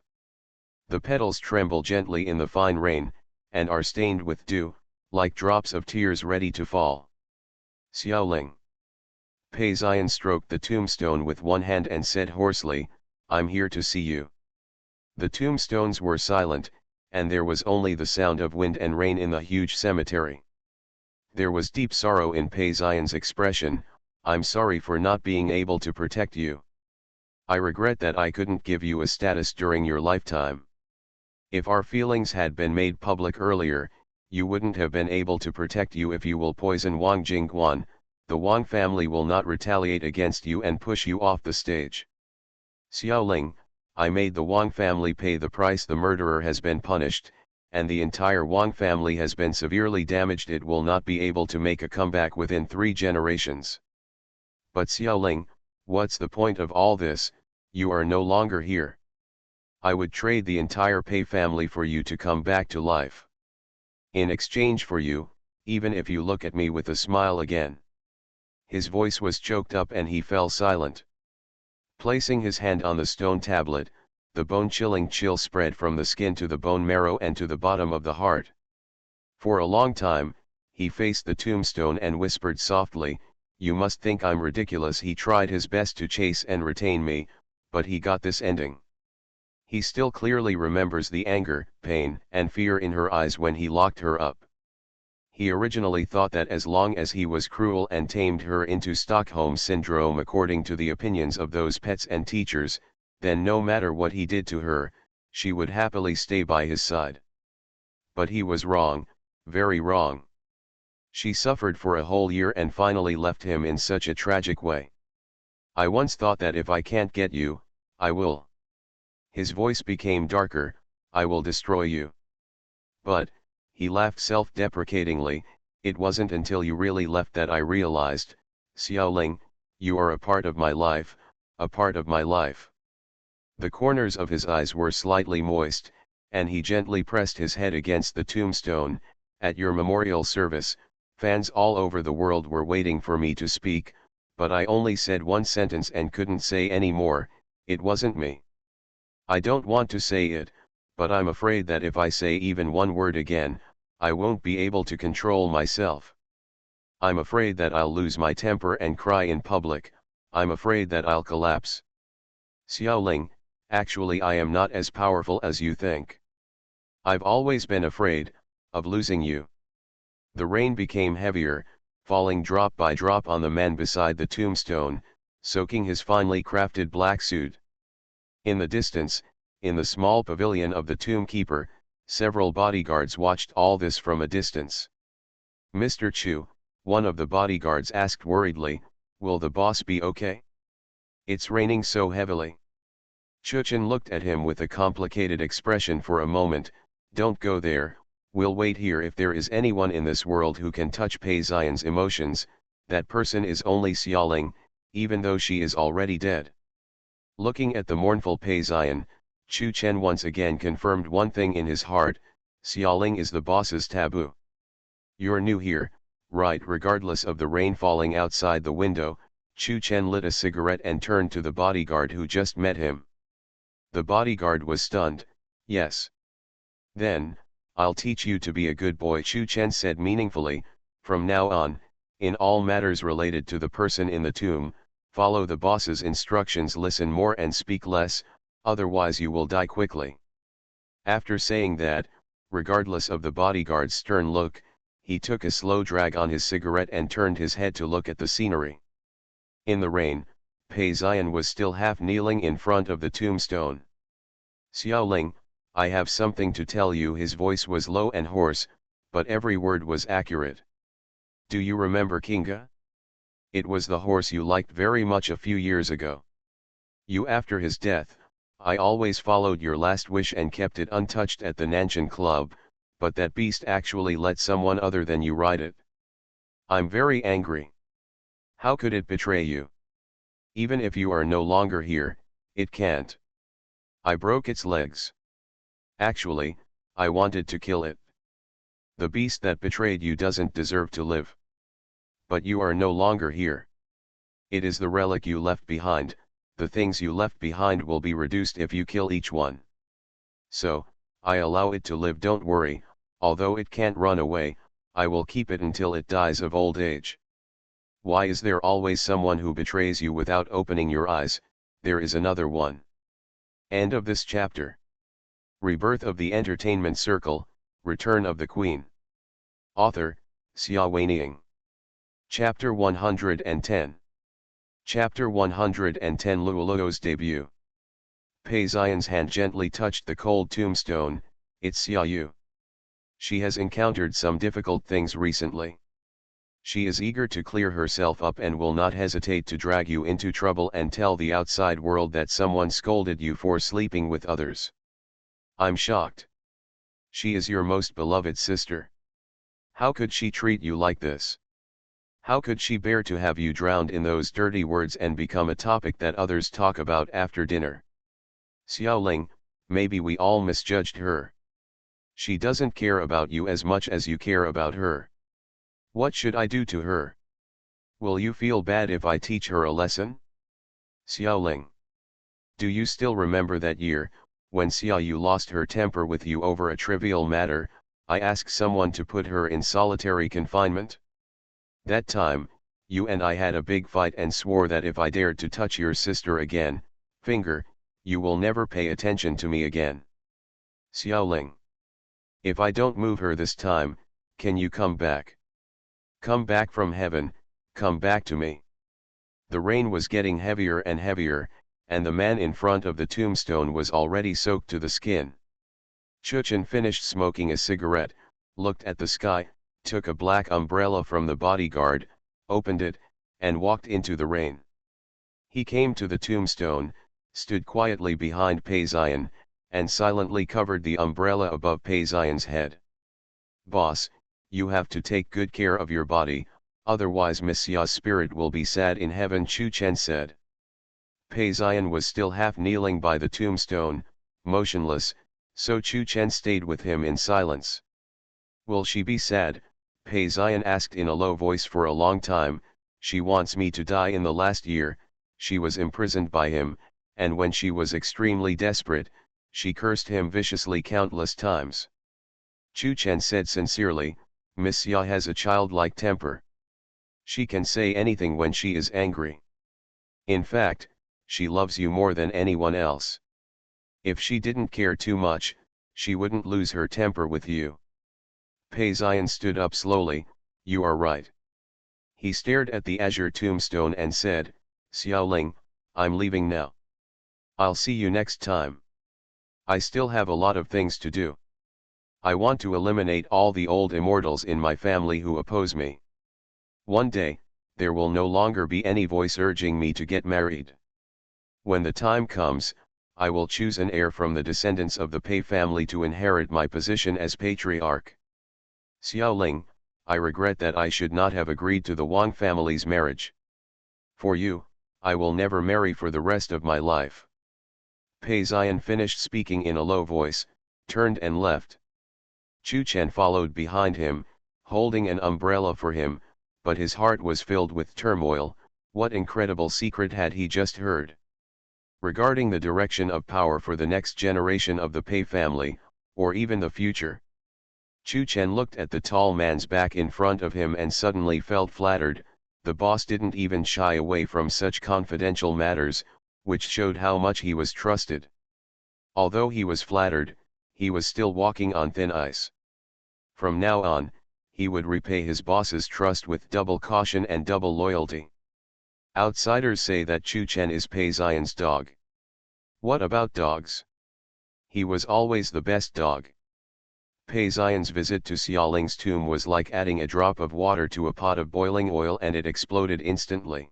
The petals tremble gently in the fine rain, and are stained with dew, like drops of tears ready to fall. Xiaoling. Pei Ziyan stroked the tombstone with one hand and said hoarsely, "I'm here to see you." The tombstones were silent, and there was only the sound of wind and rain in the huge cemetery. There was deep sorrow in Pei Ziyan's expression. "I'm sorry for not being able to protect you. I regret that I couldn't give you a status during your lifetime. If our feelings had been made public earlier, you wouldn't have been able to protect you. If you will poison Wang Jingguan, the Wang family will not retaliate against you and push you off the stage. Xiaoling, I made the Wang family pay the price. The murderer has been punished, and the entire Wang family has been severely damaged. It will not be able to make a comeback within 3 generations. But Xiaoling, what's the point of all this? You are no longer here. I would trade the entire Pei family for you to come back to life. In exchange for you, even if you look at me with a smile again. His voice was choked up and he fell silent. Placing his hand on the stone tablet, the bone-chilling chill spread from the skin to the bone marrow and to the bottom of the heart. For a long time, he faced the tombstone and whispered softly, "You must think I'm ridiculous." He tried his best to chase and retain me, but he got this ending. He still clearly remembers the anger, pain, and fear in her eyes when he locked her up. He originally thought that as long as he was cruel and tamed her into Stockholm Syndrome according to the opinions of those pets and teachers, then no matter what he did to her, she would happily stay by his side. But he was wrong, very wrong. She suffered for a whole year and finally left him in such a tragic way. I once thought that if I can't get you, I will. His voice became darker, I will destroy you. But, he laughed self-deprecatingly, it wasn't until you really left that I realized, Xiaoling, you are a part of my life, a part of my life. The corners of his eyes were slightly moist, and he gently pressed his head against the tombstone. At your memorial service, fans all over the world were waiting for me to speak, but I only said one sentence and couldn't say any more. It wasn't me. I don't want to say it, but I'm afraid that if I say even one word again, I won't be able to control myself. I'm afraid that I'll lose my temper and cry in public. I'm afraid that I'll collapse. Xiaoling, actually I am not as powerful as you think. I've always been afraid of losing you. The rain became heavier, falling drop by drop on the man beside the tombstone, soaking his finely crafted black suit. In the distance, in the small pavilion of the tomb keeper, several bodyguards watched all this from a distance. Mr. Chu, one of the bodyguards asked worriedly, will the boss be okay? It's raining so heavily. Chuchen looked at him with a complicated expression for a moment. Don't go there, we'll wait here. If there is anyone in this world who can touch Pei Xian's emotions, that person is only Xiaoling, even though she is already dead. Looking at the mournful Pei Xian, Chu Chen once again confirmed one thing in his heart, Xiaoling is the boss's taboo. You're new here, right? Regardless of the rain falling outside the window, Chu Chen lit a cigarette and turned to the bodyguard who just met him. The bodyguard was stunned. Yes. Then, I'll teach you to be a good boy, Chu Chen said meaningfully. From now on, in all matters related to the person in the tomb, follow the boss's instructions, listen more and speak less, otherwise you will die quickly. After saying that, regardless of the bodyguard's stern look, he took a slow drag on his cigarette and turned his head to look at the scenery. In the rain, Pei Xian was still half kneeling in front of the tombstone. Xiaoling, I have something to tell you. His voice was low and hoarse, but every word was accurate. Do you remember Kinga? It was the horse you liked very much a few years ago. After his death, I always followed your last wish and kept it untouched at the Nanshan Club, but that beast actually let someone other than you ride it. I'm very angry. How could it betray you? Even if you are no longer here, it can't. I broke its legs. Actually, I wanted to kill it. The beast that betrayed you doesn't deserve to live. But you are no longer here. It is the relic you left behind. The things you left behind will be reduced if you kill each one. So, I allow it to live. Don't worry, although it can't run away, I will keep it until it dies of old age. Why is there always someone who betrays you without opening your eyes? There is another one. End of this chapter. Rebirth of the Entertainment Circle, Return of the Queen. Author, Xia Weining. Chapter 110. Chapter 110. Luoluo's debut. Pei Xian's hand gently touched the cold tombstone, It's Xiaoyu. She has encountered some difficult things recently. She is eager to clear herself up and will not hesitate to drag you into trouble and tell the outside world that someone scolded you for sleeping with others. I'm shocked. She is your most beloved sister. How could she treat you like this? How could she bear to have you drowned in those dirty words and become a topic that others talk about after dinner? Xiaoling, maybe we all misjudged her. She doesn't care about you as much as you care about her. What should I do to her? Will you feel bad if I teach her a lesson? Xiaoling. Do you still remember that year, when Xiaoyu lost her temper with you over a trivial matter? I asked someone to put her in solitary confinement? That time, you and I had a big fight and swore that if I dared to touch your sister again, finger, you will never pay attention to me again. Xiaoling. If I don't move her this time, can you come back? Come back from heaven, come back to me. The rain was getting heavier and heavier, and the man in front of the tombstone was already soaked to the skin. Chuchen finished smoking a cigarette, looked at the sky, took a black umbrella from the bodyguard, opened it, and walked into the rain. He came to the tombstone, stood quietly behind Pei Zion, and silently covered the umbrella above Pei Zion's head. Boss, you have to take good care of your body, otherwise Miss Ya's spirit will be sad in heaven, Chu Chen said. Pei Zion was still half kneeling by the tombstone, motionless, so Chu Chen stayed with him in silence. Will she be sad? Pei Zion asked in a low voice. For a long time, she wants me to die in the last year. She was imprisoned by him, and when she was extremely desperate, she cursed him viciously countless times. Chu Chen said sincerely, Miss Ya has a childlike temper. She can say anything when she is angry. In fact, she loves you more than anyone else. If she didn't care too much, she wouldn't lose her temper with you. Pei Zion stood up slowly. You are right. He stared at the azure tombstone and said, Xiaoling, I'm leaving now. I'll see you next time. I still have a lot of things to do. I want to eliminate all the old immortals in my family who oppose me. One day, there will no longer be any voice urging me to get married. When the time comes, I will choose an heir from the descendants of the Pei family to inherit my position as patriarch. Xiaoling, I regret that I should not have agreed to the Wang family's marriage. For you, I will never marry for the rest of my life. Pei Zion finished speaking in a low voice, turned and left. Chu Chen followed behind him, holding an umbrella for him, but his heart was filled with turmoil. What incredible secret had he just heard? Regarding the direction of power for the next generation of the Pei family, or even the future. Chu Chen looked at the tall man's back in front of him and suddenly felt flattered. The boss didn't even shy away from such confidential matters, which showed how much he was trusted. Although he was flattered, he was still walking on thin ice. From now on, he would repay his boss's trust with double caution and double loyalty. Outsiders say that Chu Chen is Pei Zion's dog. What about dogs? He was always the best dog. Pei Zion's visit to Xiaoling's tomb was like adding a drop of water to a pot of boiling oil, and it exploded instantly.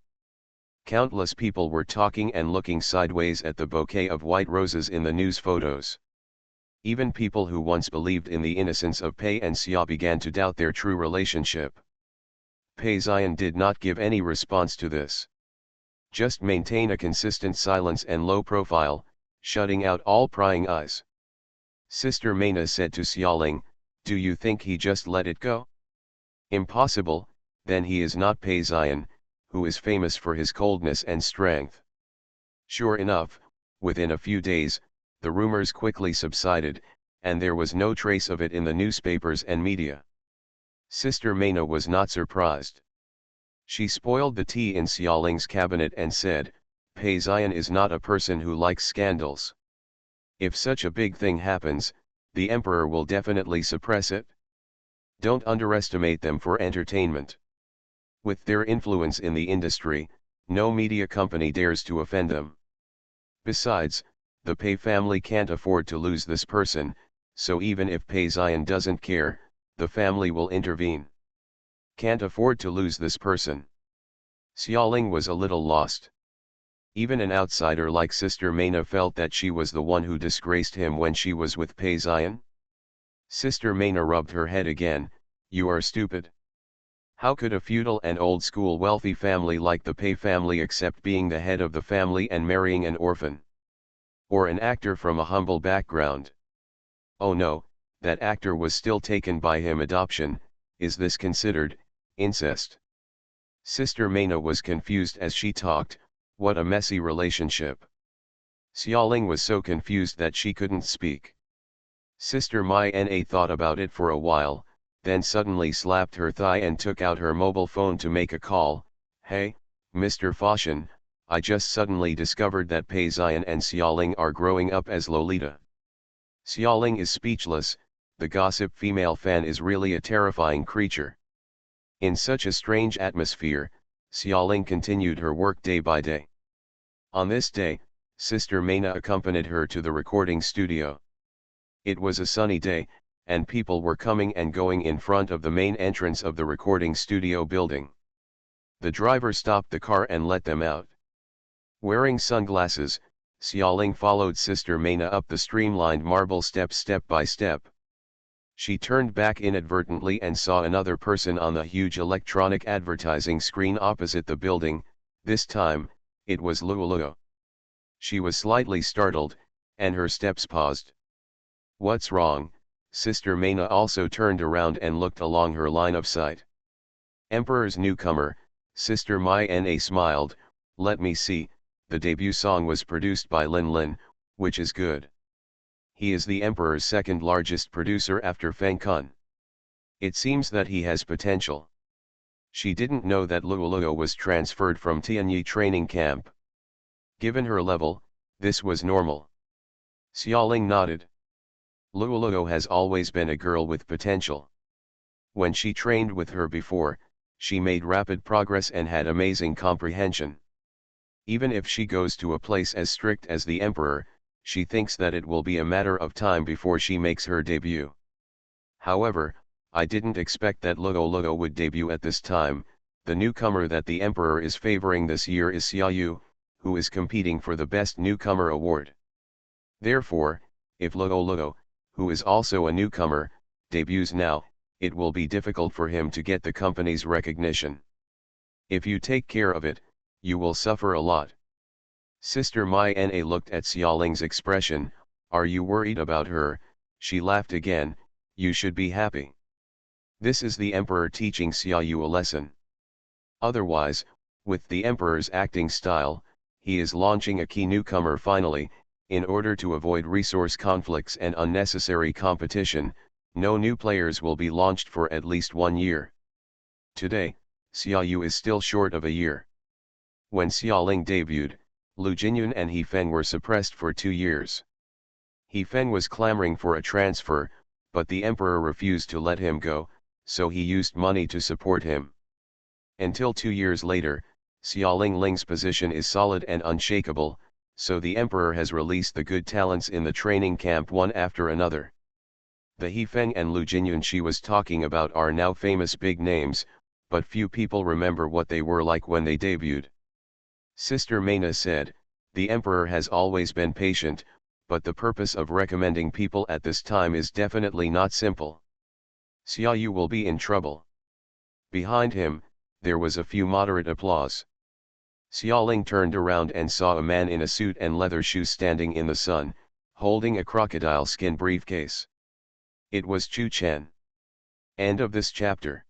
Countless people were talking and looking sideways at the bouquet of white roses in the news photos. Even people who once believed in the innocence of Pei and Xia began to doubt their true relationship. Pei Zion did not give any response to this. Just maintain a consistent silence and low profile, shutting out all prying eyes. Sister Maina said to Xiaoling, do you think he just let it go? Impossible, then he is not Pei Zion, who is famous for his coldness and strength. Sure enough, within a few days, the rumors quickly subsided, and there was no trace of it in the newspapers and media. Sister Maina was not surprised. She spoiled the tea in Xiaoling's cabinet and said, Pei Zion is not a person who likes scandals. If such a big thing happens, the emperor will definitely suppress it. Don't underestimate them for entertainment. With their influence in the industry, no media company dares to offend them. Besides, the Pei family can't afford to lose this person, so even if Pei Ziyan doesn't care, the family will intervene. Can't afford to lose this person. Xiaoling was a little lost. Even an outsider like Sister Meina felt that she was the one who disgraced him when she was with Pei Ziyan. Sister Meina rubbed her head again. You are stupid. How could a feudal and old-school wealthy family like the Pei family accept being the head of the family and marrying an orphan? Or an actor from a humble background? Oh no, that actor was still taken by him. Adoption, is this considered incest? Sister Meina was confused as she talked. What a messy relationship. Xiaoling was so confused that she couldn't speak. Sister Mai thought about it for a while, then suddenly slapped her thigh and took out her mobile phone to make a call. Hey, Mr. Fashion, I just suddenly discovered that Pei Ziyan and Xiaoling are growing up as Lolita. Xiaoling is speechless. The gossip female fan is really a terrifying creature. In such a strange atmosphere, Xiaoling continued her work day by day. On this day, Sister Meina accompanied her to the recording studio. It was a sunny day, and people were coming and going in front of the main entrance of the recording studio building. The driver stopped the car and let them out. Wearing sunglasses, Xiaoling followed Sister Meina up the streamlined marble steps step by step. She turned back inadvertently and saw another person on the huge electronic advertising screen opposite the building. This time, it was Luoluo. She was slightly startled, and her steps paused. What's wrong? Sister Meina also turned around and looked along her line of sight. Emperor's newcomer, Sister Mai smiled. Let me see, the debut song was produced by Lin Lin, which is good. He is the Emperor's second largest producer after Feng Kun. It seems that he has potential. She didn't know that Luoluo was transferred from Tianyi training camp. Given her level, this was normal. Xiaoling nodded. Luoluo has always been a girl with potential. When she trained with her before, she made rapid progress and had amazing comprehension. Even if she goes to a place as strict as the Emperor, she thinks that it will be a matter of time before she makes her debut. However, I didn't expect that Luoluo would debut at this time. The newcomer that the Emperor is favoring this year is Xiaoyu, who is competing for the Best Newcomer award. Therefore, if Luoluo, who is also a newcomer, debuts now, it will be difficult for him to get the company's recognition. If you take care of it, you will suffer a lot. Sister Mai looked at Xiaoling's expression. Are you worried about her? She laughed again. You should be happy. This is the Emperor teaching Xiaoyu a lesson. Otherwise, with the Emperor's acting style, he is launching a key newcomer finally. In order to avoid resource conflicts and unnecessary competition, no new players will be launched for at least 1 year. Today, Xiaoyu is still short of a year. When Xiaoling debuted, Lu Jinyun and He Feng were suppressed for 2 years. He Feng was clamoring for a transfer, but the Emperor refused to let him go, so he used money to support him. Until 2 years later, Xiaoling Ling's position is solid and unshakable, so the Emperor has released the good talents in the training camp one after another. The He Feng and Lu Jinyun she was talking about are now famous big names, but few people remember what they were like when they debuted. Sister Meina said, the Emperor has always been patient, but the purpose of recommending people at this time is definitely not simple. Xiaoyu will be in trouble. Behind him, there was a few moderate applause. Xiaoling turned around and saw a man in a suit and leather shoes standing in the sun, holding a crocodile skin briefcase. It was Chu Chen. End of this chapter.